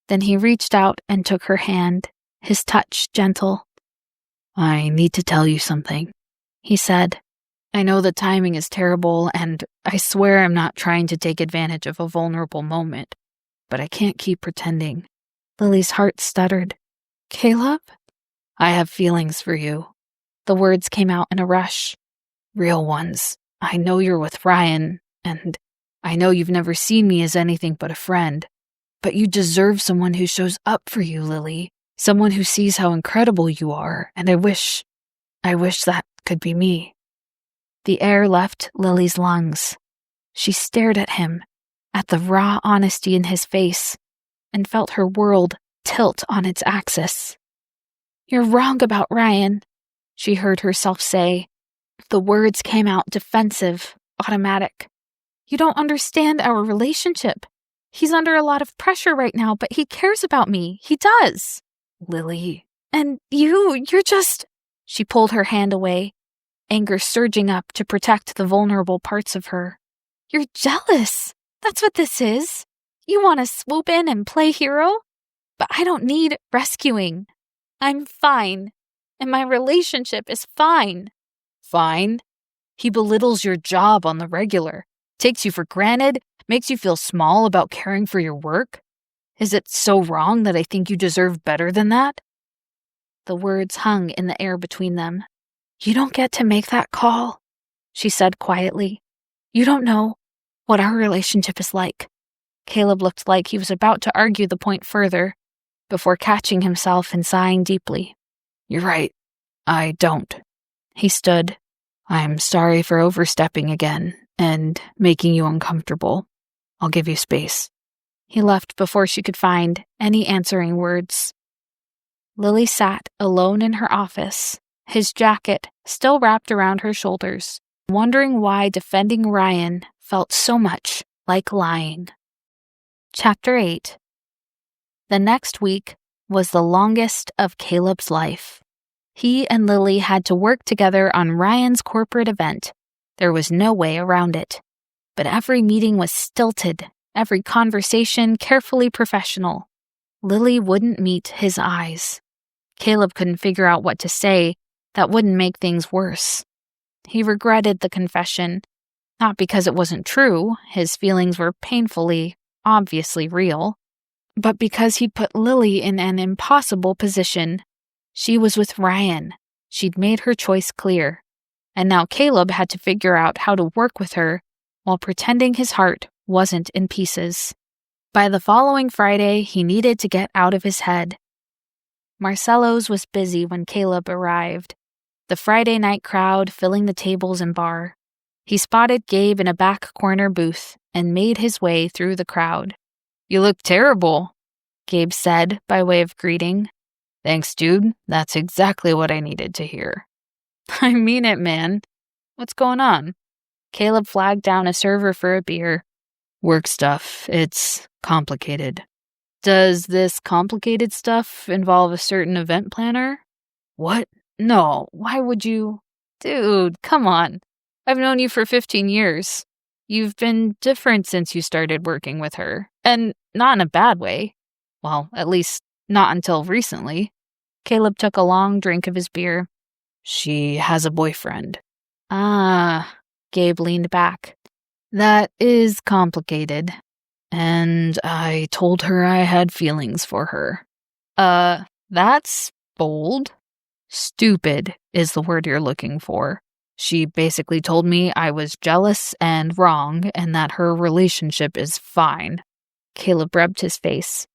Then he reached out and took her hand, his touch gentle. I need to tell you something, he said. I know the timing is terrible, and I swear I'm not trying to take advantage of a vulnerable moment, but I can't keep pretending. Lily's heart stuttered. "Caleb?" I have feelings for you. The words came out in a rush. Real ones. I know you're with Ryan, and I know you've never seen me as anything but a friend. But you deserve someone who shows up for you, Lily. Someone who sees how incredible you are, and I wish that could be me. The air left Lily's lungs. She stared at him, at the raw honesty in his face, and felt her world tilt on its axis. "You're wrong about Ryan," she heard herself say. The words came out defensive, automatic. "You don't understand our relationship. He's under a lot of pressure right now, but he cares about me. He does." Lily. "And you're just..." She pulled her hand away, anger surging up to protect the vulnerable parts of her. "You're jealous. That's what this is. You want to swoop in and play hero? But I don't need rescuing. I'm fine, and my relationship is fine." Fine? He belittles your job on the regular, takes you for granted, makes you feel small about caring for your work? Is it so wrong that I think you deserve better than that? The words hung in the air between them. "You don't get to make that call," she said quietly. "You don't know what our relationship is like." Caleb looked like he was about to argue the point further, before catching himself and sighing deeply. You're right. I don't. He stood. I'm sorry for overstepping again and making you uncomfortable. I'll give you space. He left before she could find any answering words. Lily sat alone in her office, his jacket still wrapped around her shoulders, wondering why defending Ryan felt so much like lying. Chapter 8. The next week was the longest of Caleb's life. He and Lily had to work together on Ryan's corporate event. There was no way around it. But every meeting was stilted, every conversation carefully professional. Lily wouldn't meet his eyes. Caleb couldn't figure out what to say that wouldn't make things worse. He regretted the confession, not because it wasn't true, his feelings were painfully, obviously real, but because he put Lily in an impossible position. She was with Ryan. She'd made her choice clear. And now Caleb had to figure out how to work with her while pretending his heart wasn't in pieces. By the following Friday, he needed to get out of his head. Marcello's was busy when Caleb arrived, the Friday night crowd filling the tables and bar. He spotted Gabe in a back corner booth and made his way through the crowd. You look terrible, Gabe said by way of greeting. Thanks, dude. That's exactly what I needed to hear. I mean it, man. What's going on? Caleb flagged down a server for a beer. Work stuff. It's complicated. Does this complicated stuff involve a certain event planner? What? No, why would you? Dude, come on. I've known you for 15 years. You've been different since you started working with her. And not in a bad way. Well, at least not until recently. Caleb took a long drink of his beer. She has a boyfriend. Ah, Gabe leaned back. That is complicated. And I told her I had feelings for her. That's bold. Stupid is the word you're looking for. She basically told me I was jealous and wrong and that her relationship is fine. Caleb rubbed his face.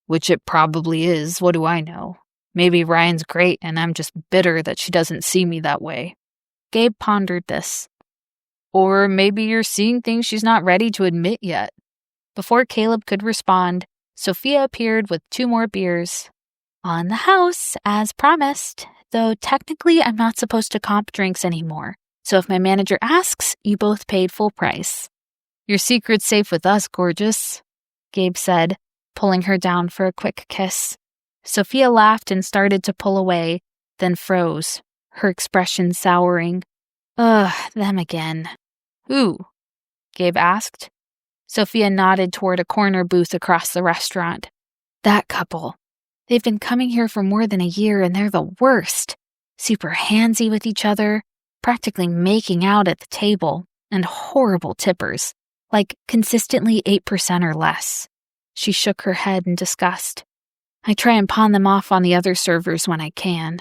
Which it probably is, what do I know? Maybe Ryan's great and I'm just bitter that she doesn't see me that way. Gabe pondered this. Or maybe you're seeing things she's not ready to admit yet. Before Caleb could respond, Sophia appeared with 2 more beers. On the house, as promised, though technically I'm not supposed to comp drinks anymore. So if my manager asks, you both paid full price. Your secret's safe with us, gorgeous, Gabe said, pulling her down for a quick kiss. Sophia laughed and started to pull away, then froze, her expression souring. Ugh, them again. Who? Gabe asked. Sophia nodded toward a corner booth across the restaurant. That couple. They've been coming here for more than a year and they're the worst. Super handsy with each other, practically making out at the table, and horrible tippers, like consistently 8% or less. She shook her head in disgust. I try and pawn them off on the other servers when I can.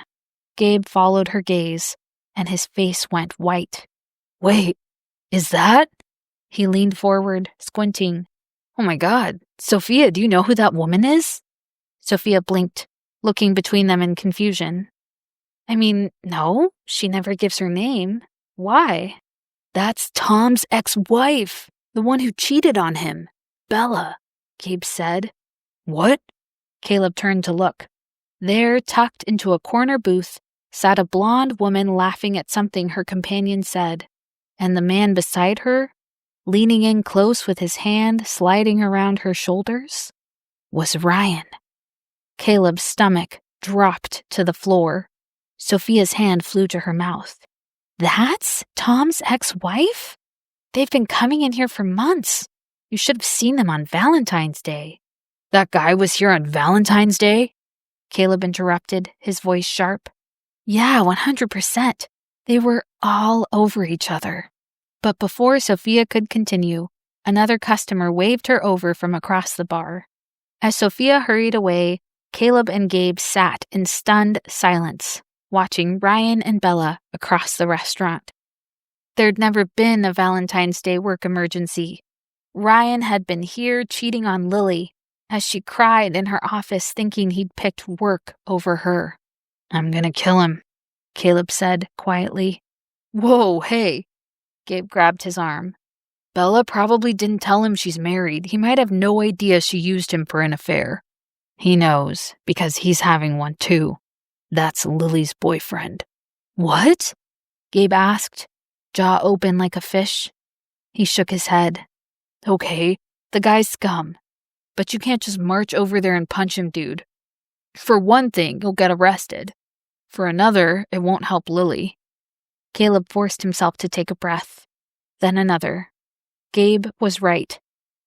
Gabe followed her gaze, and his face went white. Wait, is that? He leaned forward, squinting. Oh my God, Sophia, do you know who that woman is? Sophia blinked, looking between them in confusion. I mean, no, she never gives her name. Why? That's Tom's ex-wife, the one who cheated on him, Bella, Gabe said. What? Caleb turned to look. There, tucked into a corner booth, sat a blonde woman laughing at something her companion said, and the man beside her, leaning in close with his hand sliding around her shoulders, was Ryan. Caleb's stomach dropped to the floor. Sophia's hand flew to her mouth. That's Tom's ex-wife? They've been coming in here for months. You should have seen them on Valentine's Day. That guy was here on Valentine's Day? Caleb interrupted, his voice sharp. Yeah, 100%. They were all over each other. But before Sophia could continue, another customer waved her over from across the bar. As Sophia hurried away, Caleb and Gabe sat in stunned silence, watching Ryan and Bella across the restaurant. There'd never been a Valentine's Day work emergency. Ryan had been here cheating on Lily, as she cried in her office thinking he'd picked work over her. I'm gonna kill him, Caleb said quietly. Whoa, hey. Gabe grabbed his arm. Bella probably didn't tell him she's married. He might have no idea she used him for an affair. He knows, because he's having one too. That's Lily's boyfriend. What? Gabe asked, jaw open like a fish. He shook his head. Okay, the guy's scum. But you can't just march over there and punch him, dude. For one thing, you'll get arrested. For another, it won't help Lily. Caleb forced himself to take a breath. Then another. Gabe was right.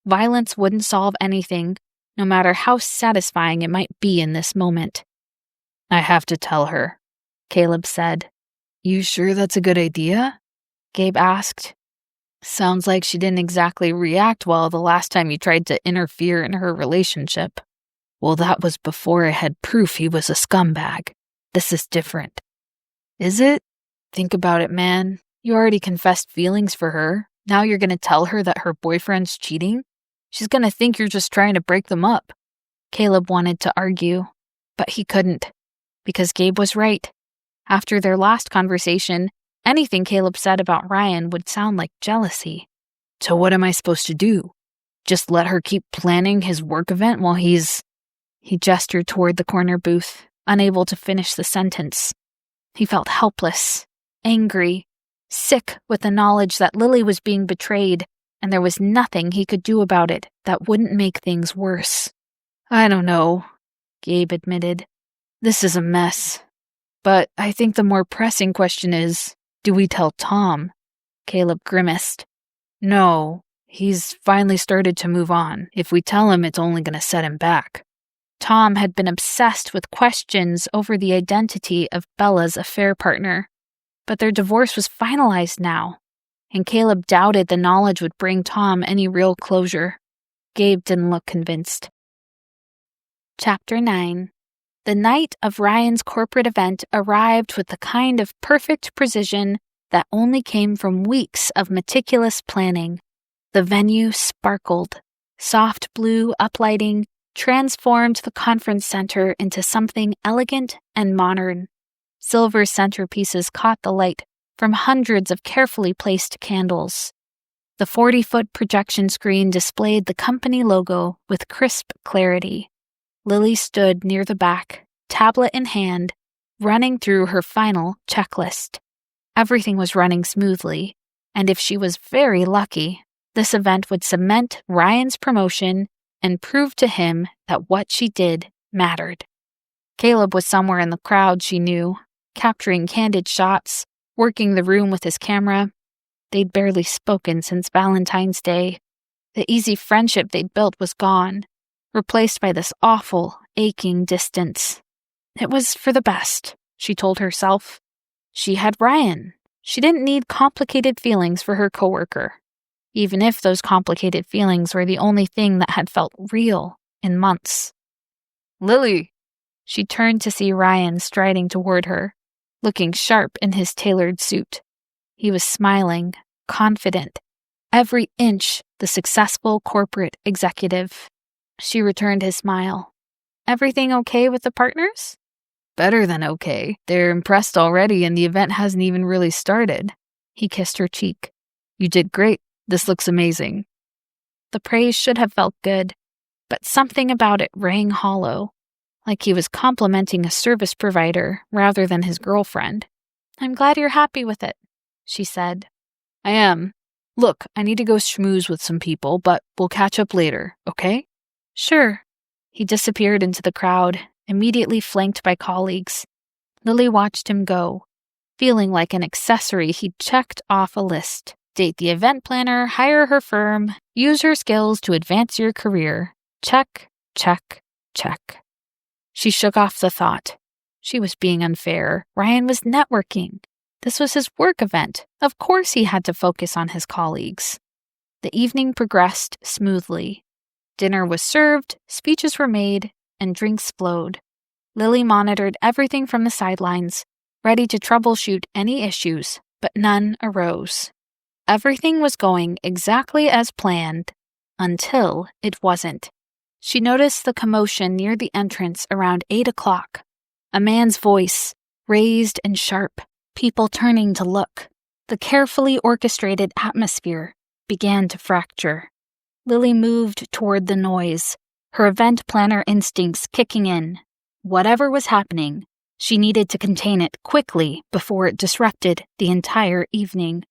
Violence wouldn't solve anything, no matter how satisfying it might be in this moment. I have to tell her, Caleb said. You sure that's a good idea? Gabe asked. Sounds like she didn't exactly react well the last time you tried to interfere in her relationship. Well, that was before I had proof he was a scumbag. This is different. Is it? Think about it, man. You already confessed feelings for her. Now you're gonna tell her that her boyfriend's cheating? She's gonna think you're just trying to break them up. Caleb wanted to argue, but he couldn't, because Gabe was right. After their last conversation, anything Caleb said about Ryan would sound like jealousy. So what am I supposed to do? Just let her keep planning his work event while he's... He gestured toward the corner booth, unable to finish the sentence. He felt helpless, angry, sick with the knowledge that Lily was being betrayed, and there was nothing he could do about it that wouldn't make things worse. I don't know, Gabe admitted. This is a mess. But I think the more pressing question is, do we tell Tom? Caleb grimaced. No, he's finally started to move on. If we tell him, it's only going to set him back. Tom had been obsessed with questions over the identity of Bella's affair partner. But their divorce was finalized now, and Caleb doubted the knowledge would bring Tom any real closure. Gabe didn't look convinced. Chapter 9. The night of Ryan's corporate event arrived with the kind of perfect precision that only came from weeks of meticulous planning. The venue sparkled. Soft blue uplighting transformed the conference center into something elegant and modern. Silver centerpieces caught the light from hundreds of carefully placed candles. The 40-foot projection screen displayed the company logo with crisp clarity. Lily stood near the back, tablet in hand, running through her final checklist. Everything was running smoothly, and if she was very lucky, this event would cement Ryan's promotion and prove to him that what she did mattered. Caleb was somewhere in the crowd, she knew, capturing candid shots, working the room with his camera. They'd barely spoken since Valentine's Day. The easy friendship they'd built was gone, replaced by this awful, aching distance. It was for the best, she told herself. She had Ryan. She didn't need complicated feelings for her coworker, even if those complicated feelings were the only thing that had felt real in months. Lily! She turned to see Ryan striding toward her, looking sharp in his tailored suit. He was smiling, confident, every inch the successful corporate executive. She returned his smile. Everything okay with the partners? Better than okay. They're impressed already and the event hasn't even really started. He kissed her cheek. You did great. This looks amazing. The praise should have felt good, but something about it rang hollow, like he was complimenting a service provider rather than his girlfriend. I'm glad you're happy with it, she said. I am. Look, I need to go schmooze with some people, but we'll catch up later, okay? Sure. He disappeared into the crowd, immediately flanked by colleagues. Lily watched him go, feeling like an accessory he'd checked off a list. Date the event planner, hire her firm, use her skills to advance your career. Check, check, check. She shook off the thought. She was being unfair. Ryan was networking. This was his work event. Of course he had to focus on his colleagues. The evening progressed smoothly. Dinner was served, speeches were made, and drinks flowed. Lily monitored everything from the sidelines, ready to troubleshoot any issues, but none arose. Everything was going exactly as planned, until it wasn't. She noticed the commotion near the entrance around 8 o'clock. A man's voice, raised and sharp, people turning to look. The carefully orchestrated atmosphere began to fracture. Lily moved toward the noise, her event planner instincts kicking in. Whatever was happening, she needed to contain it quickly before it disrupted the entire evening.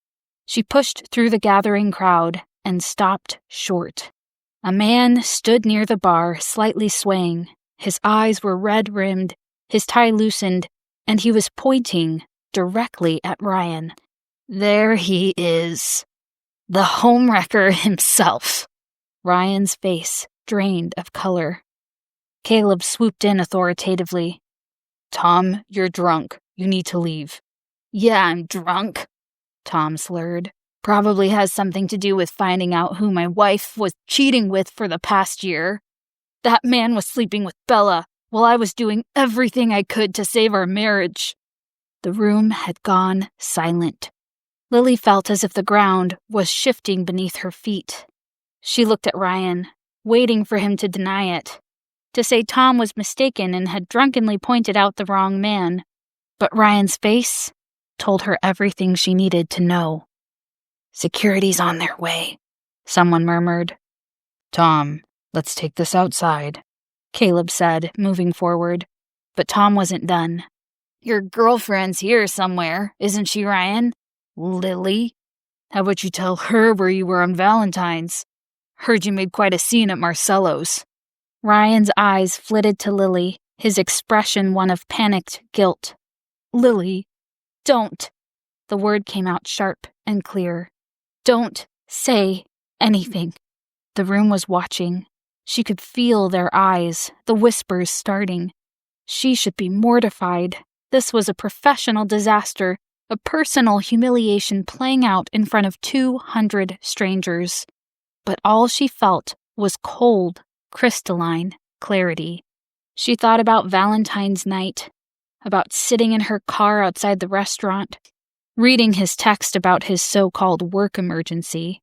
She pushed through the gathering crowd and stopped short. A man stood near the bar, slightly swaying. His eyes were red-rimmed, his tie loosened, and he was pointing directly at Ryan. There he is. The homewrecker himself. Ryan's face drained of color. Caleb swooped in authoritatively. Tom, you're drunk. You need to leave. Yeah, I'm drunk, Tom slurred. Probably has something to do with finding out who my wife was cheating with for the past year. That man was sleeping with Bella while I was doing everything I could to save our marriage. The room had gone silent. Lily felt as if the ground was shifting beneath her feet. She looked at Ryan, waiting for him to deny it, to say Tom was mistaken and had drunkenly pointed out the wrong man. But Ryan's face told her everything she needed to know. Security's on their way, someone murmured. Tom, let's take this outside, Caleb said, moving forward. But Tom wasn't done. Your girlfriend's here somewhere, isn't she, Ryan? Lily? How about you tell her where you were on Valentine's? Heard you made quite a scene at Marcello's. Ryan's eyes flitted to Lily, his expression one of panicked guilt. Lily, don't. The word came out sharp and clear. Don't say anything. The room was watching. She could feel their eyes, the whispers starting. She should be mortified. This was a professional disaster, a personal humiliation playing out in front of 200 strangers. But all she felt was cold, crystalline clarity. She thought about Valentine's night, about sitting in her car outside the restaurant, reading his text about his so-called work emergency,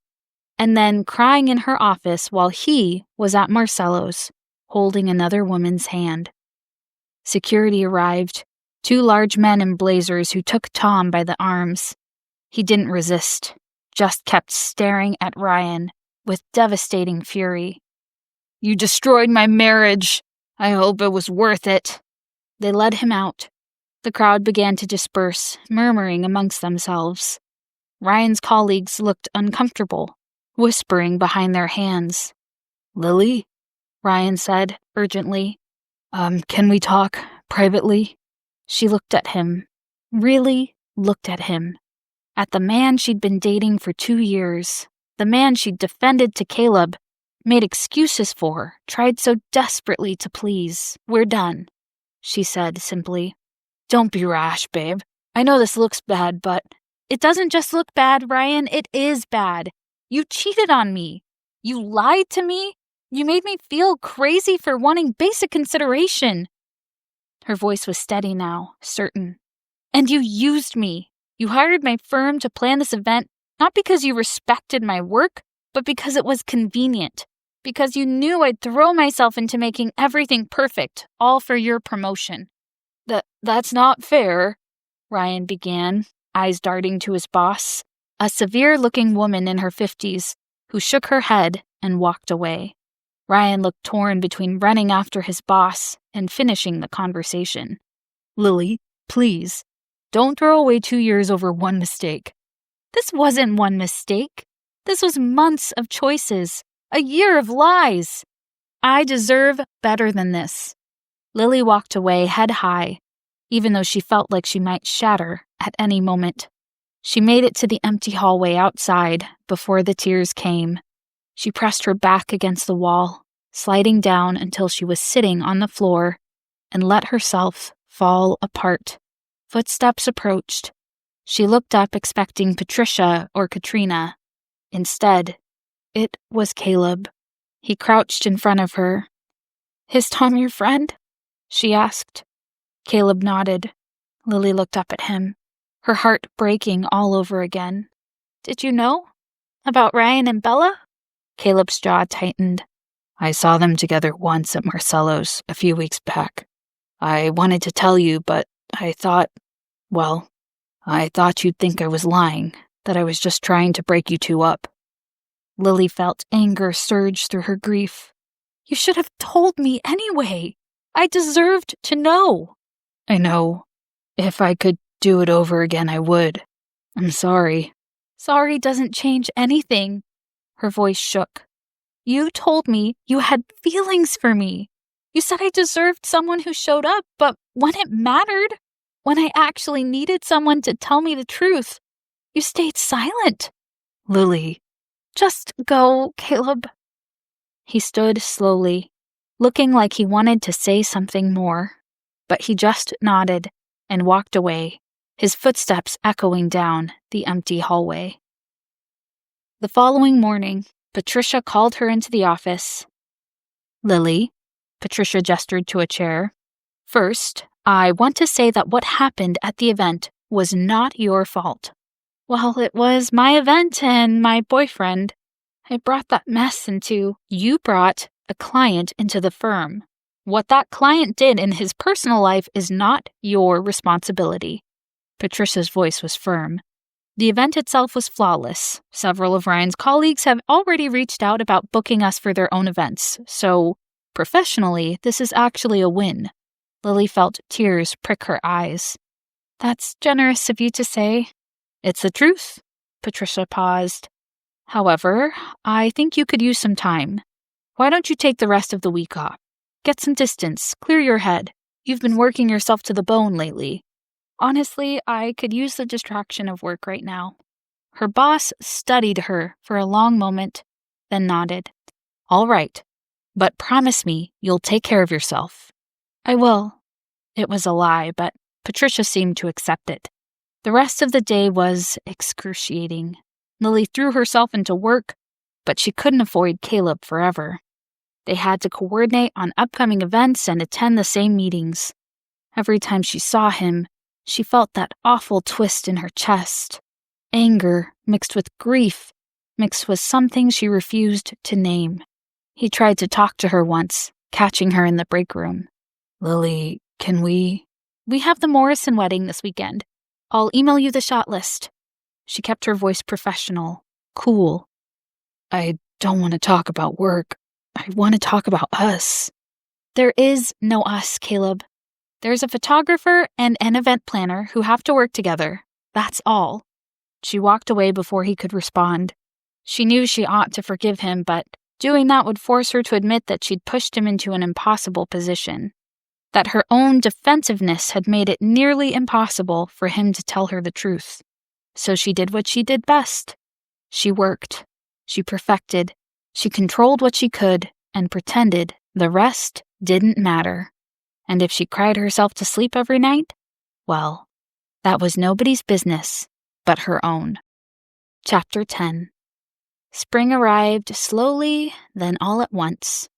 and then crying in her office while he was at Marcello's, holding another woman's hand. Security arrived, 2 large men in blazers who took Tom by the arms. He didn't resist, just kept staring at Ryan with devastating fury. "You destroyed my marriage. I hope it was worth it." They led him out. The crowd began to disperse, murmuring amongst themselves. Ryan's colleagues looked uncomfortable, whispering behind their hands. "Lily?" Ryan said urgently. Can we talk privately?" She looked at him, really looked at him. At the man she'd been dating for 2 years, the man she'd defended to Caleb, made excuses for, tried so desperately to please. "We're done," she said simply. "Don't be rash, babe. I know this looks bad, but..." "It doesn't just look bad, Ryan. It is bad. You cheated on me. You lied to me. You made me feel crazy for wanting basic consideration." Her voice was steady now, certain. "And you used me. You hired my firm to plan this event, not because you respected my work, but because it was convenient. Because you knew I'd throw myself into making everything perfect, all for your promotion." That's not fair," Ryan began, eyes darting to his boss, a severe-looking woman in her 50s, who shook her head and walked away. Ryan looked torn between running after his boss and finishing the conversation. "Lily, please, don't throw away 2 years over one mistake." "This wasn't one mistake. This was months of choices, a year of lies. I deserve better than this." Lily walked away head high, even though she felt like she might shatter at any moment. She made it to the empty hallway outside before the tears came. She pressed her back against the wall, sliding down until she was sitting on the floor, and let herself fall apart. Footsteps approached. She looked up expecting Patricia or Katrina. Instead, it was Caleb. He crouched in front of her. "Is Tom your friend?" she asked. Caleb nodded. Lily looked up at him, her heart breaking all over again. "Did you know? About Ryan and Bella?" Caleb's jaw tightened. "I saw them together once at Marcello's a few weeks back. I wanted to tell you, but I thought you'd think I was lying, that I was just trying to break you two up." Lily felt anger surge through her grief. "You should have told me anyway. I deserved to know." "I know. If I could do it over again, I would. I'm sorry." "Sorry doesn't change anything." Her voice shook. "You told me you had feelings for me. You said I deserved someone who showed up, but when it mattered, when I actually needed someone to tell me the truth, you stayed silent." "Lily." "Just go, Caleb." He stood slowly, looking like he wanted to say something more, but he just nodded and walked away, his footsteps echoing down the empty hallway. The following morning, Patricia called her into the office. "Lily," Patricia gestured to a chair. "First, I want to say that what happened at the event was not your fault. Well, it was my event and my boyfriend. I brought that mess into... You brought a client into the firm. What that client did in his personal life is not your responsibility." Patricia's voice was firm. "The event itself was flawless. Several of Ryan's colleagues have already reached out about booking us for their own events, so professionally, this is actually a win." Lily felt tears prick her eyes. "That's generous of you to say." "It's the truth." Patricia paused. "However, I think you could use some time. Why don't you take the rest of the week off? Get some distance, clear your head. You've been working yourself to the bone lately. Honestly, I could use the distraction of work right now." Her boss studied her for a long moment, then nodded. "All right, but promise me you'll take care of yourself." "I will." It was a lie, but Patricia seemed to accept it. The rest of the day was excruciating. Lily threw herself into work, but she couldn't avoid Caleb forever. They had to coordinate on upcoming events and attend the same meetings. Every time she saw him, she felt that awful twist in her chest. Anger mixed with grief mixed with something she refused to name. He tried to talk to her once, catching her in the break room. Lily, can we? We have the Morrison wedding this weekend. I'll email you the shot list. She kept her voice professional, cool. I don't want to talk about work. I want to talk about us. There is no us, Caleb. There's a photographer and an event planner who have to work together. That's all. She walked away before he could respond. She knew she ought to forgive him, but doing that would force her to admit that she'd pushed him into an impossible position. That her own defensiveness had made it nearly impossible for him to tell her the truth. So she did what she did best. She worked. She perfected. She controlled what she could and pretended the rest didn't matter. And if she cried herself to sleep every night, well, that was nobody's business but her own. Chapter 10. Spring arrived slowly, then all at once.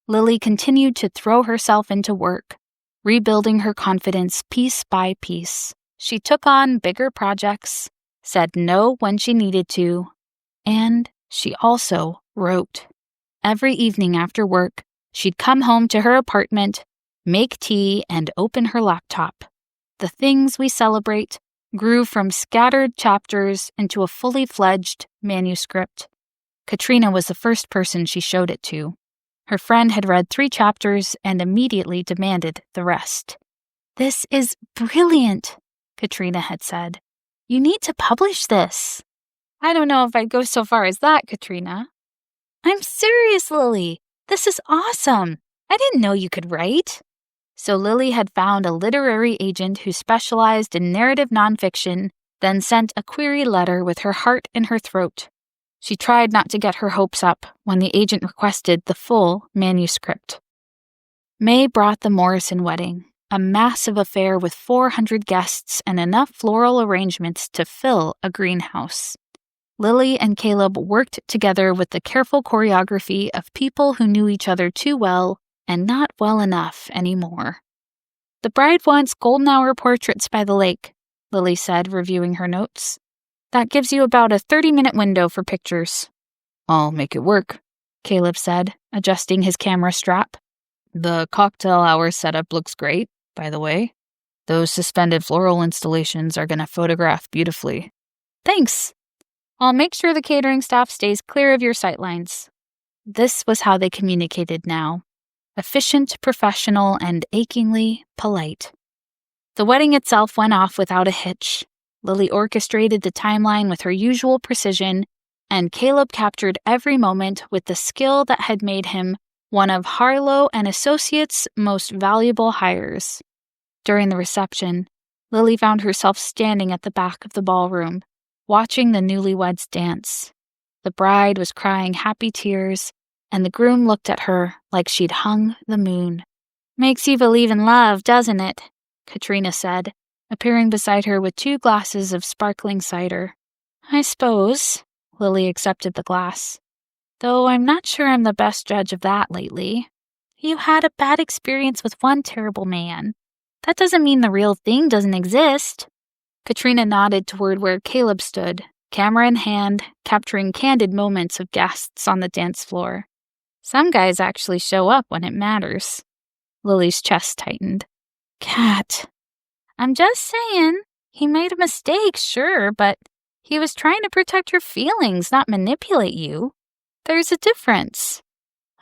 Lily continued to throw herself into work, rebuilding her confidence piece by piece. She took on bigger projects, said no when she needed to, and she also wrote. Every evening after work, she'd come home to her apartment, make tea, and open her laptop. The things we celebrate grew from scattered chapters into a fully fledged manuscript. Katrina was the first person she showed it to. Her friend had read 3 chapters and immediately demanded the rest. "This is brilliant," Katrina had said. "You need to publish this." "I don't know if I'd go so far as that, Katrina." "I'm serious, Lily. This is awesome. I didn't know you could write." So Lily had found a literary agent who specialized in narrative nonfiction, then sent a query letter with her heart in her throat. She tried not to get her hopes up when the agent requested the full manuscript. May brought the Morrison wedding, a massive affair with 400 guests and enough floral arrangements to fill a greenhouse. Lily and Caleb worked together with the careful choreography of people who knew each other too well and not well enough anymore. "The bride wants golden hour portraits by the lake," Lily said, reviewing her notes. "That gives you about a 30-minute window for pictures." "I'll make it work," Caleb said, adjusting his camera strap. "The cocktail hour setup looks great, by the way. Those suspended floral installations are going to photograph beautifully." "Thanks. I'll make sure the catering staff stays clear of your sightlines." This was how they communicated now. Efficient, professional, and achingly polite. The wedding itself went off without a hitch. Lily orchestrated the timeline with her usual precision, and Caleb captured every moment with the skill that had made him one of Harlow and Associates' most valuable hires. During the reception, Lily found herself standing at the back of the ballroom, watching the newlyweds dance. The bride was crying happy tears, and the groom looked at her like she'd hung the moon. "Makes you believe in love, doesn't it?" Katrina said, appearing beside her with 2 glasses of sparkling cider. "I suppose," Lily accepted the glass. "Though I'm not sure I'm the best judge of that lately. You had a bad experience with one terrible man. That doesn't mean the real thing doesn't exist." Katrina nodded toward where Caleb stood, camera in hand, capturing candid moments of guests on the dance floor. "Some guys actually show up when it matters." Lily's chest tightened. "Cat." "I'm just saying. He made a mistake, sure, but he was trying to protect your feelings, not manipulate you. There's a difference."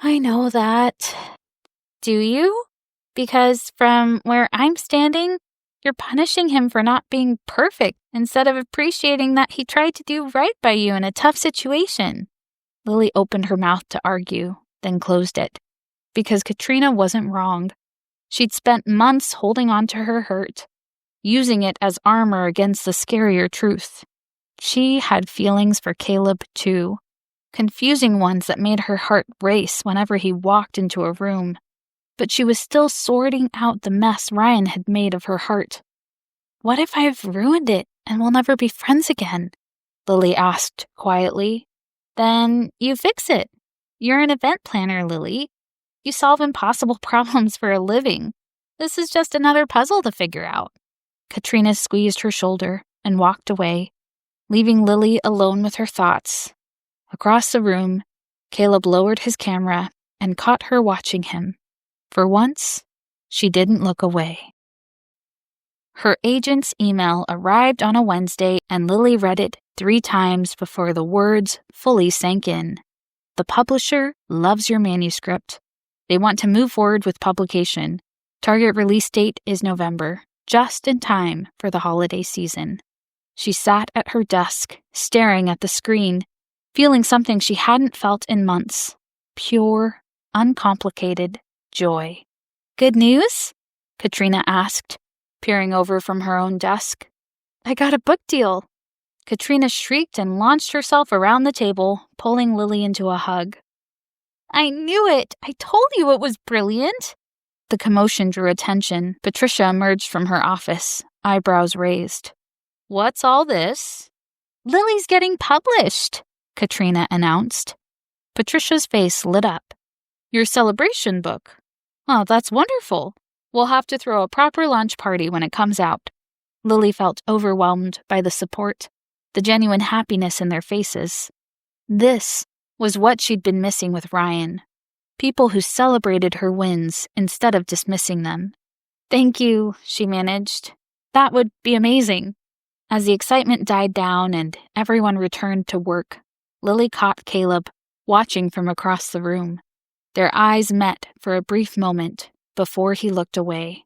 "I know that." "Do you? Because from where I'm standing, you're punishing him for not being perfect instead of appreciating that he tried to do right by you in a tough situation." Lily opened her mouth to argue, then closed it. Because Katrina wasn't wrong. She'd spent months holding on to her hurt, using it as armor against the scarier truth. She had feelings for Caleb, too. Confusing ones that made her heart race whenever he walked into a room. But she was still sorting out the mess Ryan had made of her heart. "What if I've ruined it and we'll never be friends again?" Lily asked quietly. "Then you fix it. You're an event planner, Lily. You solve impossible problems for a living. This is just another puzzle to figure out." Katrina squeezed her shoulder and walked away, leaving Lily alone with her thoughts. Across the room, Caleb lowered his camera and caught her watching him. For once, she didn't look away. Her agent's email arrived on a Wednesday, and Lily read it 3 times before the words fully sank in. The publisher loves your manuscript. They want to move forward with publication. Target release date is November, just in time for the holiday season. She sat at her desk, staring at the screen, feeling something she hadn't felt in months. Pure, uncomplicated joy. "Good news?" Katrina asked, peering over from her own desk. "I got a book deal." Katrina shrieked and launched herself around the table, pulling Lily into a hug. "I knew it! I told you it was brilliant!" The commotion drew attention. Patricia emerged from her office, eyebrows raised. "What's all this?" "Lily's getting published," Katrina announced. Patricia's face lit up. "Your celebration book? Oh, that's wonderful. We'll have to throw a proper launch party when it comes out." Lily felt overwhelmed by the support, the genuine happiness in their faces. This was what she'd been missing with Ryan. People who celebrated her wins instead of dismissing them. "Thank you," she managed. "That would be amazing." As the excitement died down and everyone returned to work, Lily caught Caleb watching from across the room. Their eyes met for a brief moment before he looked away,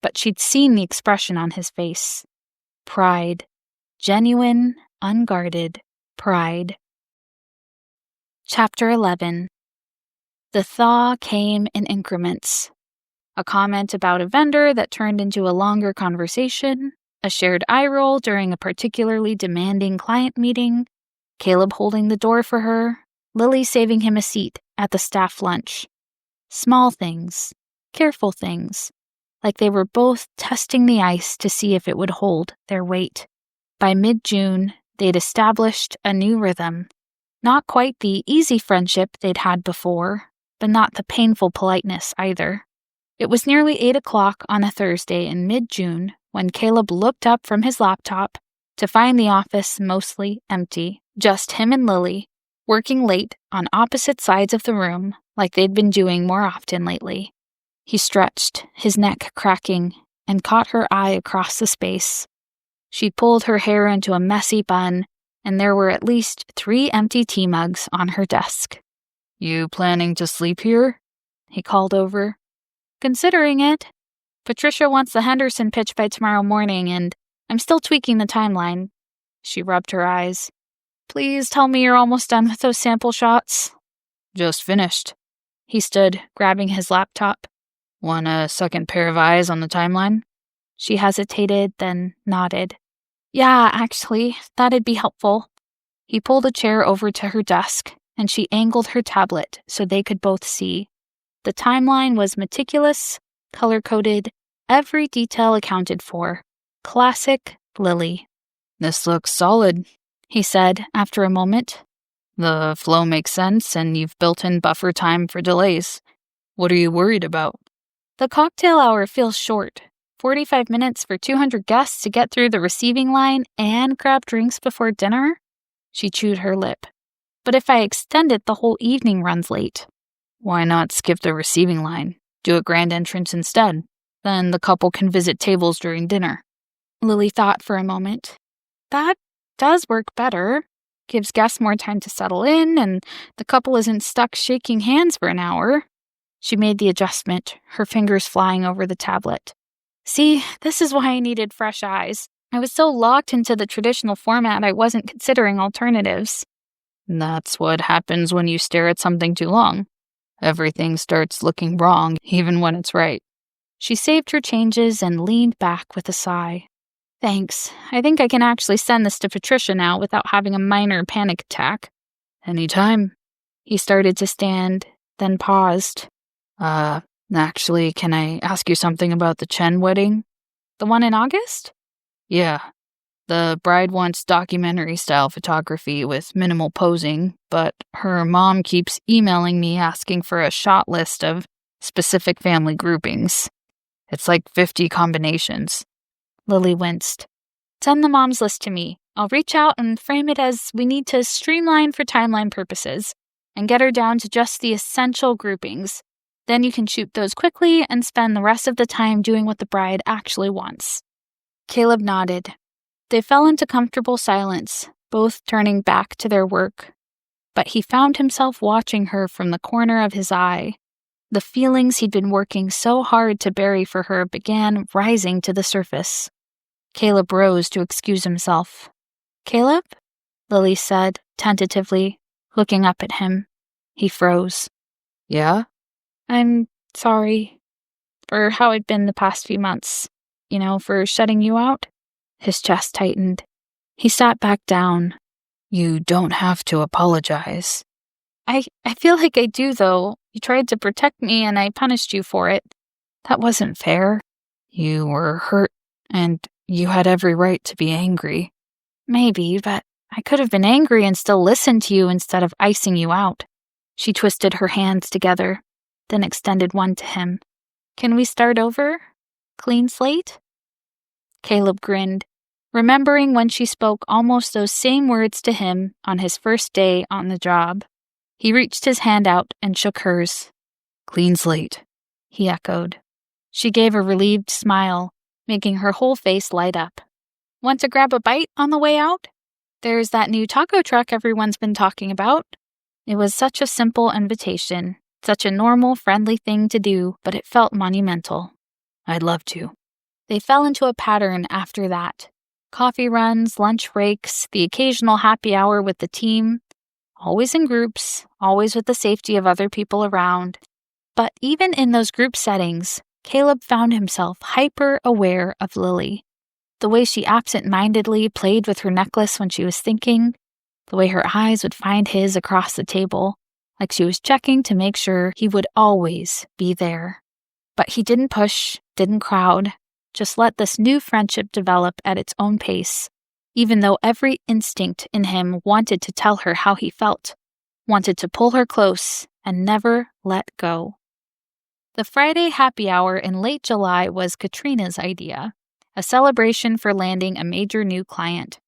but she'd seen the expression on his face. Pride. Genuine, unguarded pride. Chapter 11. The thaw came in increments. A comment about a vendor that turned into a longer conversation, a shared eye roll during a particularly demanding client meeting, Caleb holding the door for her, Lily saving him a seat at the staff lunch. Small things, careful things, like they were both testing the ice to see if it would hold their weight. By mid-June, they'd established a new rhythm. Not quite the easy friendship they'd had before, but not the painful politeness either. It was nearly 8 o'clock on a Thursday in mid-June when Caleb looked up from his laptop to find the office mostly empty. Just him and Lily, working late on opposite sides of the room like they'd been doing more often lately. He stretched, his neck cracking, and caught her eye across the space. She pulled her hair into a messy bun, and there were at least 3 empty tea mugs on her desk. "You planning to sleep here?" he called over. "Considering it. Patricia wants the Henderson pitch by tomorrow morning, and I'm still tweaking the timeline." She rubbed her eyes. "Please tell me you're almost done with those sample shots." "Just finished." He stood, grabbing his laptop. "Want a second pair of eyes on the timeline?" She hesitated, then nodded. "Yeah, actually, that'd be helpful." He pulled a chair over to her desk, and she angled her tablet so they could both see. The timeline was meticulous, color-coded, every detail accounted for. Classic Lily. "This looks solid," he said after a moment. "The flow makes sense, and you've built in buffer time for delays. What are you worried about?" "The cocktail hour feels short. 45 minutes for 200 guests to get through the receiving line and grab drinks before dinner?" She chewed her lip. "But if I extend it, the whole evening runs late." "Why not skip the receiving line? Do a grand entrance instead. Then the couple can visit tables during dinner." Lily thought for a moment. "That does work better. Gives guests more time to settle in, and the couple isn't stuck shaking hands for an hour." She made the adjustment, her fingers flying over the tablet. "See, this is why I needed fresh eyes. I was so locked into the traditional format I wasn't considering alternatives." "That's what happens when you stare at something too long. Everything starts looking wrong, even when it's right." She saved her changes and leaned back with a sigh. "Thanks. I think I can actually send this to Patricia now without having a minor panic attack." "Anytime." He started to stand, then paused. Actually, can I ask you something about the Chen wedding?" "The one in August?" "Yeah. The bride wants documentary-style photography with minimal posing, but her mom keeps emailing me asking for a shot list of specific family groupings. It's like 50 combinations." Lily winced. "Send the mom's list to me. I'll reach out and frame it as we need to streamline for timeline purposes and get her down to just the essential groupings. Then you can shoot those quickly and spend the rest of the time doing what the bride actually wants." Caleb nodded. They fell into comfortable silence, both turning back to their work. But he found himself watching her from the corner of his eye. The feelings he'd been working so hard to bury for her began rising to the surface. Caleb rose to excuse himself. "Caleb?" Lily said, tentatively, looking up at him. He froze. "Yeah?" "I'm sorry for how I've been the past few months. For shutting you out." His chest tightened. He sat back down. "You don't have to apologize." I feel like I do, though. You tried to protect me and I punished you for it. That wasn't fair. You were hurt, and you had every right to be angry. Maybe, but I could have been angry and still listened to you instead of icing you out. She twisted her hands together, then extended one to him. "Can we start over? Clean slate?" Caleb grinned, remembering when she spoke almost those same words to him on his first day on the job. He reached his hand out and shook hers. "Clean slate," he echoed. She gave a relieved smile, making her whole face light up. "Want to grab a bite on the way out? There's that new taco truck everyone's been talking about." It was such a simple invitation, such a normal, friendly thing to do, but it felt monumental. "I'd love to." They fell into a pattern after that. Coffee runs, lunch breaks, the occasional happy hour with the team. Always in groups, always with the safety of other people around. But even in those group settings, Caleb found himself hyper-aware of Lily. The way she absent-mindedly played with her necklace when she was thinking, the way her eyes would find his across the table, like she was checking to make sure he would always be there. But he didn't push, didn't crowd, just let this new friendship develop at its own pace, even though every instinct in him wanted to tell her how he felt, wanted to pull her close and never let go. The Friday happy hour in late July was Katrina's idea, a celebration for landing a major new client.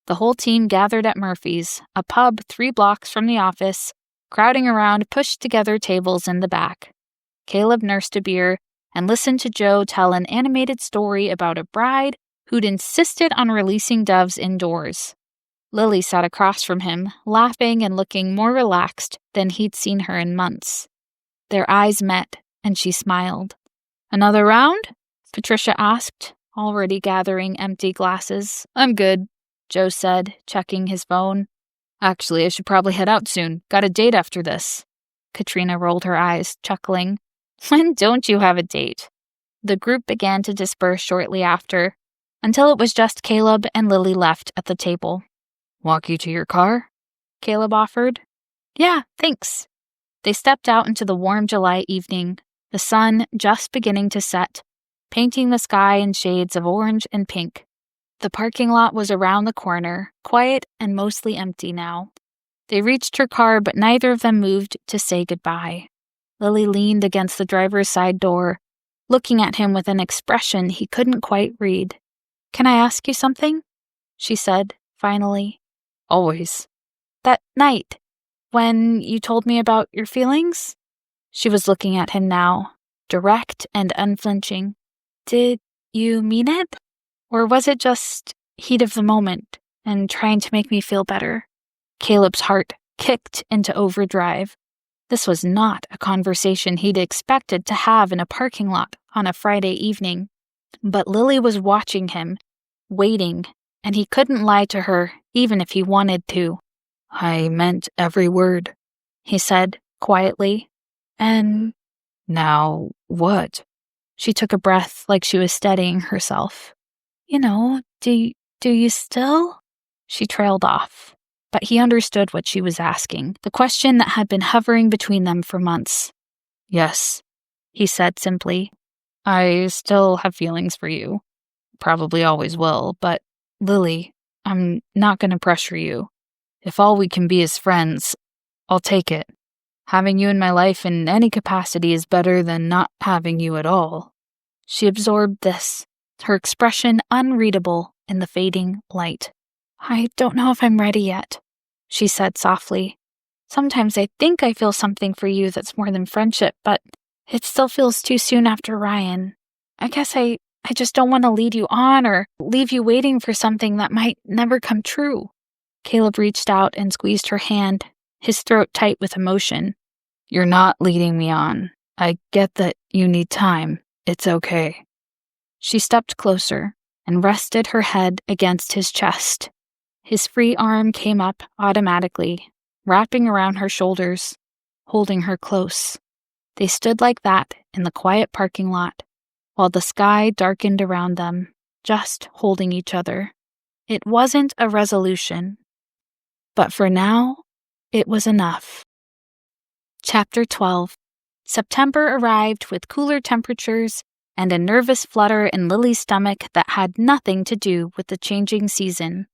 The whole team gathered at Murphy's, a pub 3 blocks from the office, crowding around pushed-together tables in the back. Caleb nursed a beer and listened to Joe tell an animated story about a bride who'd insisted on releasing doves indoors. Lily sat across from him, laughing and looking more relaxed than he'd seen her in months. Their eyes met, and she smiled. "Another round?" Patricia asked, already gathering empty glasses. "I'm good," Joe said, checking his phone. "Actually, I should probably head out soon. Got a date after this." Katrina rolled her eyes, chuckling. "When don't you have a date?" The group began to disperse shortly after, until it was just Caleb and Lily left at the table. "Walk you to your car?" Caleb offered. "Yeah, thanks." They stepped out into the warm July evening, the sun just beginning to set, painting the sky in shades of orange and pink. The parking lot was around the corner, quiet and mostly empty now. They reached her car, but neither of them moved to say goodbye. Lily leaned against the driver's side door, looking at him with an expression he couldn't quite read. "Can I ask you something?" she said, finally. "Always." "That night, when you told me about your feelings?" She was looking at him now, direct and unflinching. "Did you mean it? Or was it just heat of the moment and trying to make me feel better?" Caleb's heart kicked into overdrive. This was not a conversation he'd expected to have in a parking lot on a Friday evening. But Lily was watching him, waiting, and he couldn't lie to her even if he wanted to. "I meant every word," he said quietly. "And now what?" She took a breath like she was steadying herself. Do you still?" She trailed off, but he understood what she was asking, the question that had been hovering between them for months. "Yes," he said simply. "I still have feelings for you. Probably always will, but Lily, I'm not going to pressure you. If all we can be is friends, I'll take it. Having you in my life in any capacity is better than not having you at all." She absorbed this, her expression unreadable in the fading light. I don't know if I'm ready yet, she said softly. Sometimes I think I feel something for you that's more than friendship, but it still feels too soon after Ryan. I guess I just don't want to lead you on or leave you waiting for something that might never come true. Caleb reached out and squeezed her hand, his throat tight with emotion. You're not leading me on. I get that you need time. It's okay. She stepped closer and rested her head against his chest. His free arm came up automatically, wrapping around her shoulders, holding her close. They stood like that in the quiet parking lot, while the sky darkened around them, just holding each other. It wasn't a resolution, but for now, it was enough. Chapter 12. September arrived with cooler temperatures and a nervous flutter in Lily's stomach that had nothing to do with the changing season.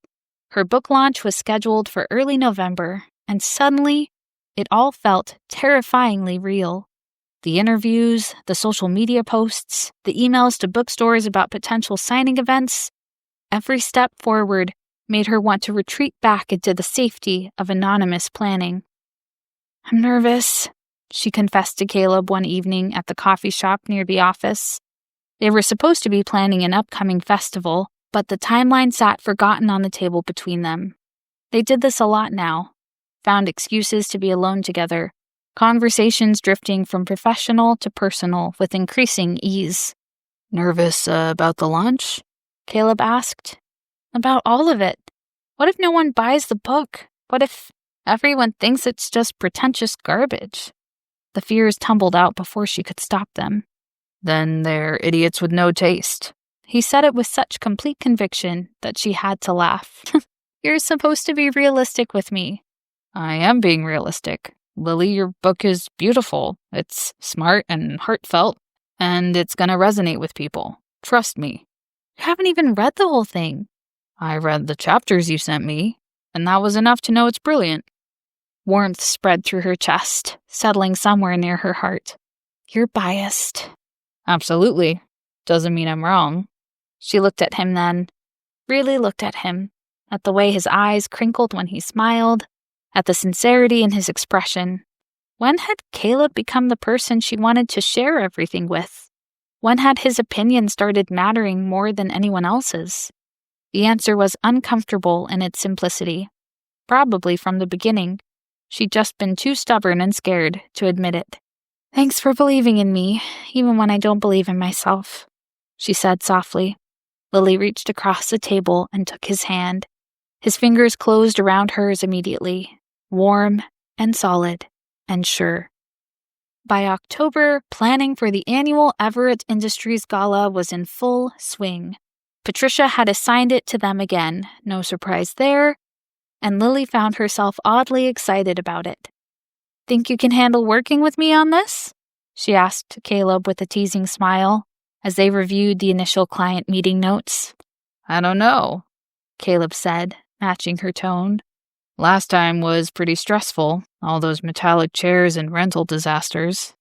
Her book launch was scheduled for early November, and suddenly, it all felt terrifyingly real. The interviews, the social media posts, the emails to bookstores about potential signing events, every step forward made her want to retreat back into the safety of anonymous planning. I'm nervous, she confessed to Caleb one evening at the coffee shop near the office. They were supposed to be planning an upcoming festival, but the timeline sat forgotten on the table between them. They did this a lot now, found excuses to be alone together, conversations drifting from professional to personal with increasing ease. Nervous about the launch? Caleb asked. About all of it. What if no one buys the book? What if everyone thinks it's just pretentious garbage? The fears tumbled out before she could stop them. Then they're idiots with no taste. He said it with such complete conviction that she had to laugh. You're supposed to be realistic with me. I am being realistic. Lily, your book is beautiful. It's smart and heartfelt, and it's gonna resonate with people. Trust me. You haven't even read the whole thing. I read the chapters you sent me, and that was enough to know it's brilliant. Warmth spread through her chest, settling somewhere near her heart. You're biased. Absolutely. Doesn't mean I'm wrong. She looked at him then, really looked at him, at the way his eyes crinkled when he smiled, at the sincerity in his expression. When had Caleb become the person she wanted to share everything with? When had his opinion started mattering more than anyone else's? The answer was uncomfortable in its simplicity. Probably from the beginning. She'd just been too stubborn and scared to admit it. Thanks for believing in me, even when I don't believe in myself, she said softly. Lily reached across the table and took his hand. His fingers closed around hers immediately, warm and solid and sure. By October, planning for the annual Everett Industries Gala was in full swing. Patricia had assigned it to them again, no surprise there, and Lily found herself oddly excited about it. Think you can handle working with me on this? She asked Caleb with a teasing smile as they reviewed the initial client meeting notes. I don't know, Caleb said, matching her tone. Last time was pretty stressful, all those metallic chairs and rental disasters.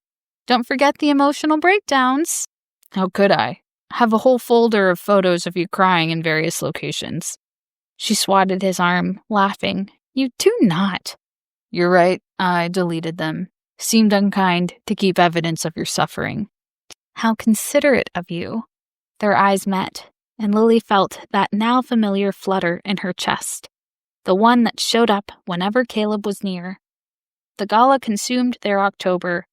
Don't forget the emotional breakdowns. How could I? Have a whole folder of photos of you crying in various locations. She swatted his arm, laughing. You do not. You're right, I deleted them. Seemed unkind to keep evidence of your suffering. How considerate of you. Their eyes met, and Lily felt that now familiar flutter in her chest, the one that showed up whenever Caleb was near. The gala consumed their October,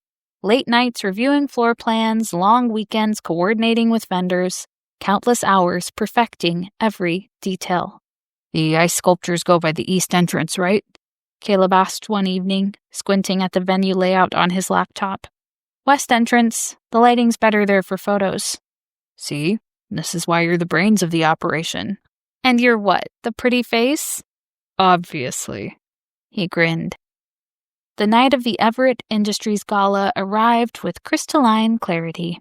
late nights reviewing floor plans, long weekends coordinating with vendors, countless hours perfecting every detail. The ice sculptures go by the east entrance, right? Caleb asked one evening, squinting at the venue layout on his laptop. West entrance. The lighting's better there for photos. See? This is why you're the brains of the operation. And you're what, the pretty face? Obviously. He grinned. The night of the Everett Industries Gala arrived with crystalline clarity.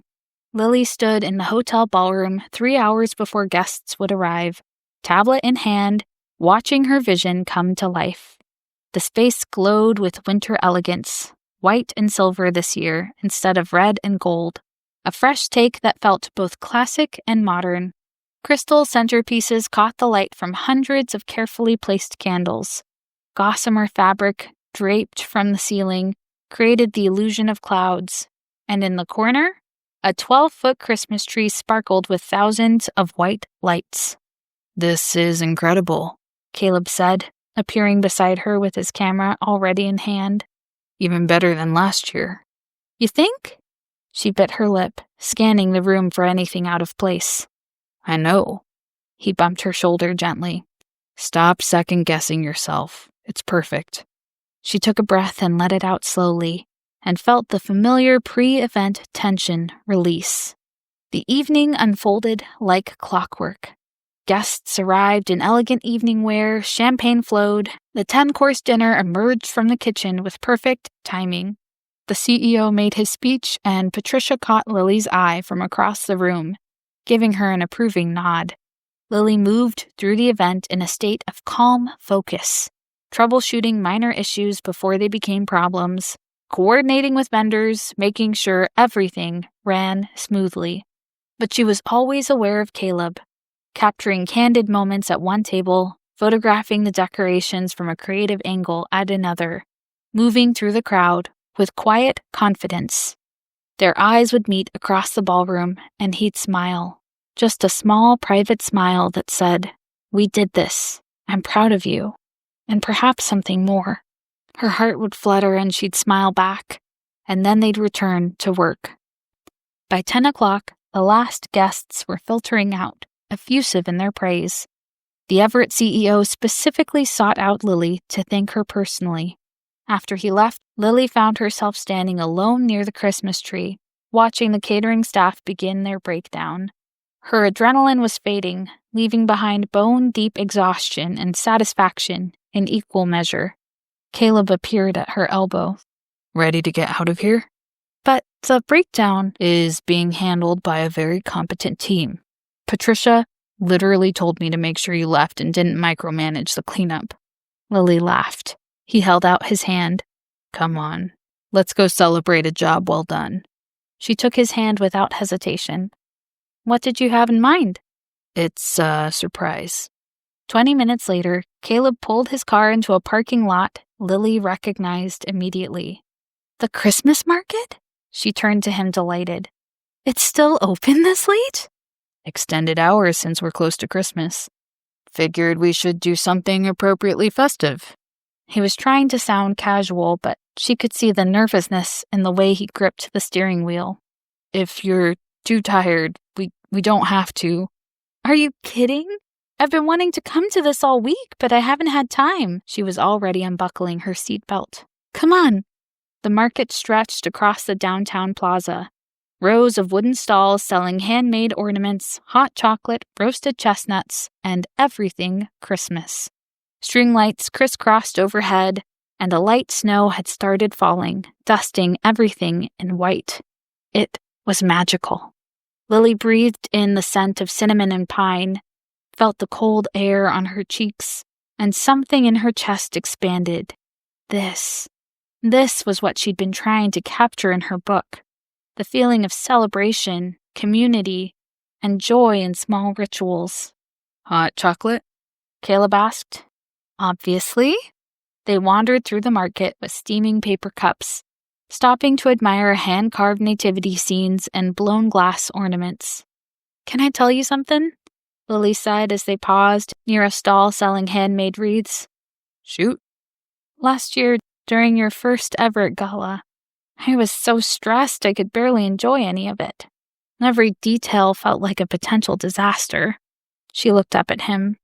Lily stood in the hotel ballroom 3 hours before guests would arrive, tablet in hand, watching her vision come to life. The space glowed with winter elegance, white and silver this year instead of red and gold, a fresh take that felt both classic and modern. Crystal centerpieces caught the light from hundreds of carefully placed candles. Gossamer fabric, draped from the ceiling, created the illusion of clouds. And in the corner, a 12-foot Christmas tree sparkled with thousands of white lights. "This is incredible," Caleb said, appearing beside her with his camera already in hand. "Even better than last year." "You think?" She bit her lip, scanning the room for anything out of place. "I know." He bumped her shoulder gently. "Stop second-guessing yourself. It's perfect." She took a breath and let it out slowly, and felt the familiar pre-event tension release. The evening unfolded like clockwork. Guests arrived in elegant evening wear, champagne flowed, the 10-course dinner emerged from the kitchen with perfect timing. The CEO made his speech, and Patricia caught Lily's eye from across the room, giving her an approving nod. Lily moved through the event in a state of calm focus, troubleshooting minor issues before they became problems, coordinating with vendors, making sure everything ran smoothly. But she was always aware of Caleb, capturing candid moments at one table, photographing the decorations from a creative angle at another, moving through the crowd with quiet confidence. Their eyes would meet across the ballroom, and he'd smile. Just a small, private smile that said, "We did this. I'm proud of you." And perhaps something more. Her heart would flutter and she'd smile back, and then they'd return to work. By 10 o'clock, the last guests were filtering out, effusive in their praise. The Everett CEO specifically sought out Lily to thank her personally. After he left, Lily found herself standing alone near the Christmas tree, watching the catering staff begin their breakdown. Her adrenaline was fading, leaving behind bone-deep exhaustion and satisfaction in equal measure. Caleb appeared at her elbow. "Ready to get out of here?" "But the breakdown "Is being handled by a very competent team. Patricia literally told me to make sure you left and didn't micromanage the cleanup." Lily laughed. He held out his hand. "Come on, let's go celebrate a job well done." She took his hand without hesitation. "What did you have in mind?" "It's a surprise." 20 minutes later, Caleb pulled his car into a parking lot Lily recognized immediately. "The Christmas market?" She turned to him delighted. "It's still open this late?" "Extended hours since we're close to Christmas. Figured we should do something appropriately festive." He was trying to sound casual, but she could see the nervousness in the way he gripped the steering wheel. "If you're too tired, we don't have to." "Are you kidding? I've been wanting to come to this all week, but I haven't had time." She was already unbuckling her seatbelt. "Come on." The market stretched across the downtown plaza. Rows of wooden stalls selling handmade ornaments, hot chocolate, roasted chestnuts, and everything Christmas. String lights crisscrossed overhead, and a light snow had started falling, dusting everything in white. It was magical. Lily breathed in the scent of cinnamon and pine, felt the cold air on her cheeks, and something in her chest expanded. This was what she'd been trying to capture in her book. The feeling of celebration, community, and joy in small rituals. "Hot chocolate?" Caleb asked. "Obviously." They wandered through the market with steaming paper cups, stopping to admire hand-carved nativity scenes and blown glass ornaments. "Can I tell you something?" Lily said as they paused near a stall selling handmade wreaths. "Shoot." "Last year, during your first Everett Gala, I was so stressed I could barely enjoy any of it. Every detail felt like a potential disaster." She looked up at him.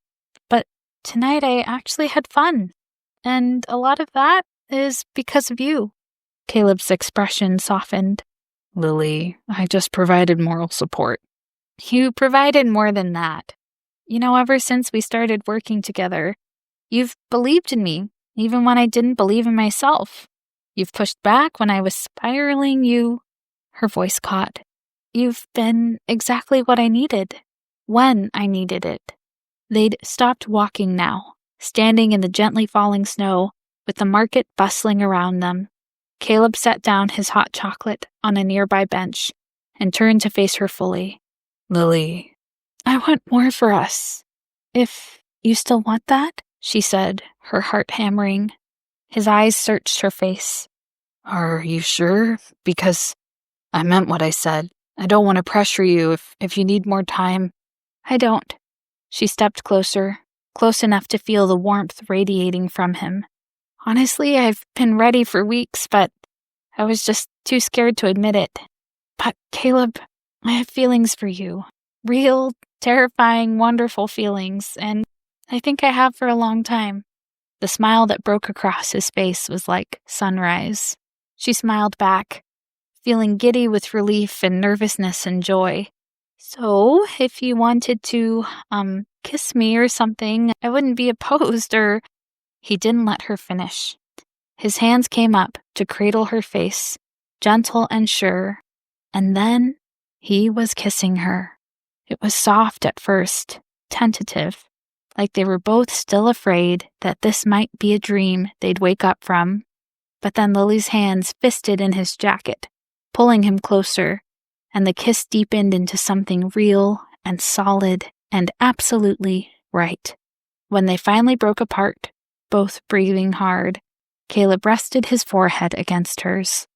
"But tonight I actually had fun. And a lot of that is because of you." Caleb's expression softened. "Lily, I just provided moral support." "You provided more than that. You know, ever since we started working together, you've believed in me, even when I didn't believe in myself. You've pushed back when I was spiraling. Her voice caught. "You've been exactly what I needed, when I needed it." They'd stopped walking now, standing in the gently falling snow, with the market bustling around them. Caleb set down his hot chocolate on a nearby bench and turned to face her fully. "Lily." I want more for us. If you still want that, she said, her heart hammering. His eyes searched her face. Are you sure? Because I meant what I said. I don't want to pressure you if you need more time. I don't. She stepped closer, close enough to feel the warmth radiating from him. Honestly, I've been ready for weeks, but I was just too scared to admit it. But Caleb, I have feelings for you. Real, terrifying, wonderful feelings, and I think I have for a long time. The smile that broke across his face was like sunrise. She smiled back, feeling giddy with relief and nervousness and joy. So, if you wanted to, kiss me or something, I wouldn't be opposed, or... He didn't let her finish. His hands came up to cradle her face, gentle and sure, and then he was kissing her. It was soft at first, tentative, like they were both still afraid that this might be a dream they'd wake up from. But then Lily's hands fisted in his jacket, pulling him closer, and the kiss deepened into something real and solid and absolutely right. When they finally broke apart, both breathing hard, Caleb rested his forehead against hers.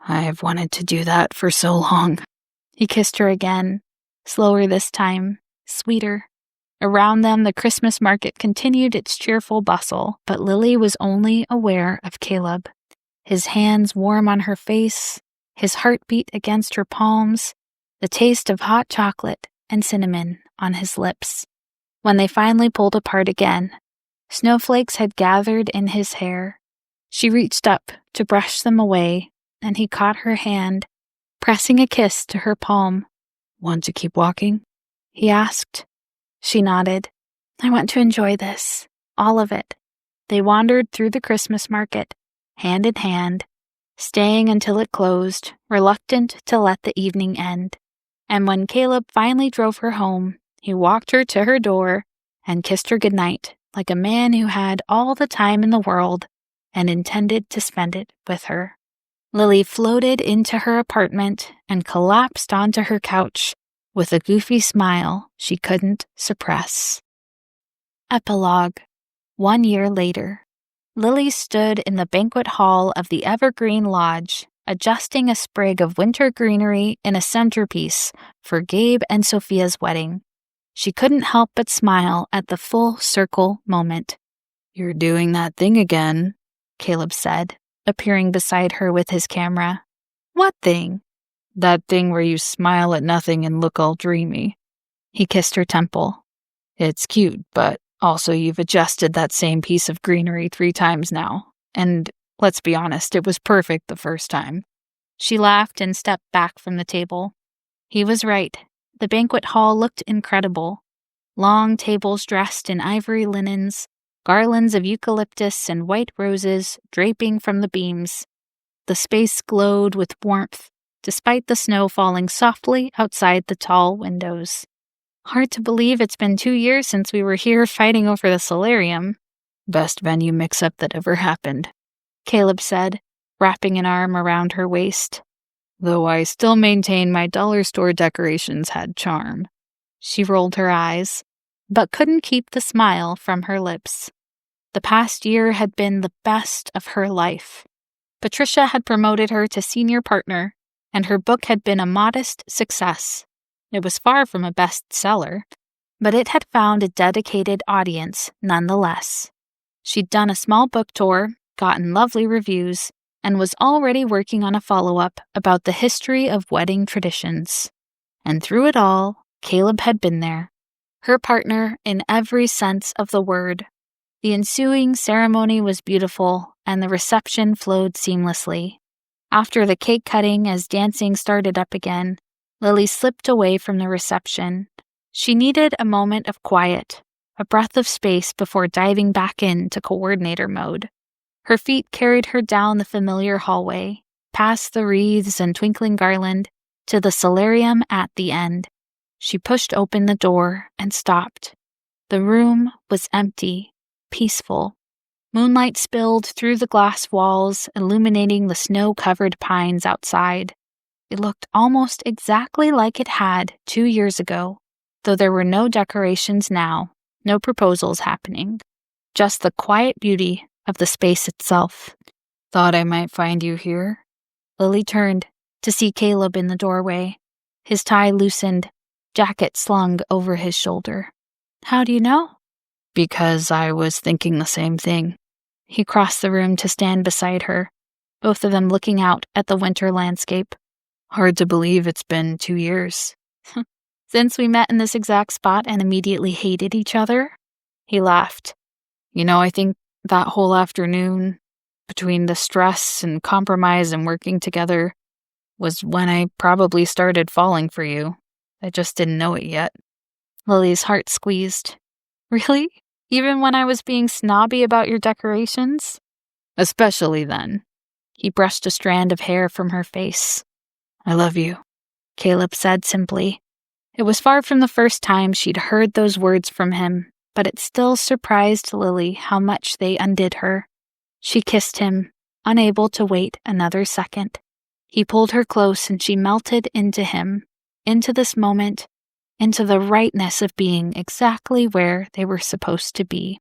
I've wanted to do that for so long. He kissed her again, slower this time, sweeter. Around them, the Christmas market continued its cheerful bustle, but Lily was only aware of Caleb. His hands warm on her face, his heartbeat against her palms, the taste of hot chocolate and cinnamon on his lips. When they finally pulled apart again, snowflakes had gathered in his hair. She reached up to brush them away, and he caught her hand, pressing a kiss to her palm. Want to keep walking? He asked. She nodded. I want to enjoy this, all of it. They wandered through the Christmas market, hand in hand, staying until it closed, reluctant to let the evening end. And when Caleb finally drove her home, he walked her to her door and kissed her goodnight, like a man who had all the time in the world and intended to spend it with her. Lily floated into her apartment and collapsed onto her couch with a goofy smile she couldn't suppress. Epilogue. 1 year later. Lily stood in the banquet hall of the Evergreen Lodge, adjusting a sprig of winter greenery in a centerpiece for Gabe and Sophia's wedding. She couldn't help but smile at the full circle moment. You're doing that thing again, Caleb said, appearing beside her with his camera. What thing? That thing where you smile at nothing and look all dreamy. He kissed her temple. It's cute, but also you've adjusted that same piece of greenery 3 times now. And let's be honest, it was perfect the first time. She laughed and stepped back from the table. He was right. The banquet hall looked incredible. Long tables dressed in ivory linens, garlands of eucalyptus and white roses draping from the beams. The space glowed with warmth, despite the snow falling softly outside the tall windows. Hard to believe it's been 2 years since we were here fighting over the solarium. Best venue mix-up that ever happened, Caleb said, wrapping an arm around her waist. Though I still maintain my dollar store decorations had charm. She rolled her eyes, but couldn't keep the smile from her lips. The past year had been the best of her life. Patricia had promoted her to senior partner, and her book had been a modest success. It was far from a bestseller, but it had found a dedicated audience nonetheless. She'd done a small book tour, gotten lovely reviews, and was already working on a follow-up about the history of wedding traditions. And through it all, Caleb had been there, her partner in every sense of the word. The ensuing ceremony was beautiful, and the reception flowed seamlessly. After the cake cutting, as dancing started up again, Lily slipped away from the reception. She needed a moment of quiet, a breath of space before diving back into coordinator mode. Her feet carried her down the familiar hallway, past the wreaths and twinkling garland, to the solarium at the end. She pushed open the door and stopped. The room was empty, peaceful. Moonlight spilled through the glass walls, illuminating the snow-covered pines outside. It looked almost exactly like it had 2 years ago. though there were no decorations now, no proposals happening, just the quiet beauty of the space itself. Thought I might find you here? Lily turned to see Caleb in the doorway, his tie loosened, jacket slung over his shoulder. How do you know? Because I was thinking the same thing. He crossed the room to stand beside her, both of them looking out at the winter landscape. Hard to believe it's been 2 years. Since we met in this exact spot and immediately hated each other? He laughed. I think that whole afternoon, between the stress and compromise and working together, was when I probably started falling for you. I just didn't know it yet. Lily's heart squeezed. Really? Even when I was being snobby about your decorations? Especially then. He brushed a strand of hair from her face. I love you, Caleb said simply. It was far from the first time she'd heard those words from him, but it still surprised Lily how much they undid her. She kissed him, unable to wait another second. He pulled her close and she melted into him, into this moment, into the rightness of being exactly where they were supposed to be.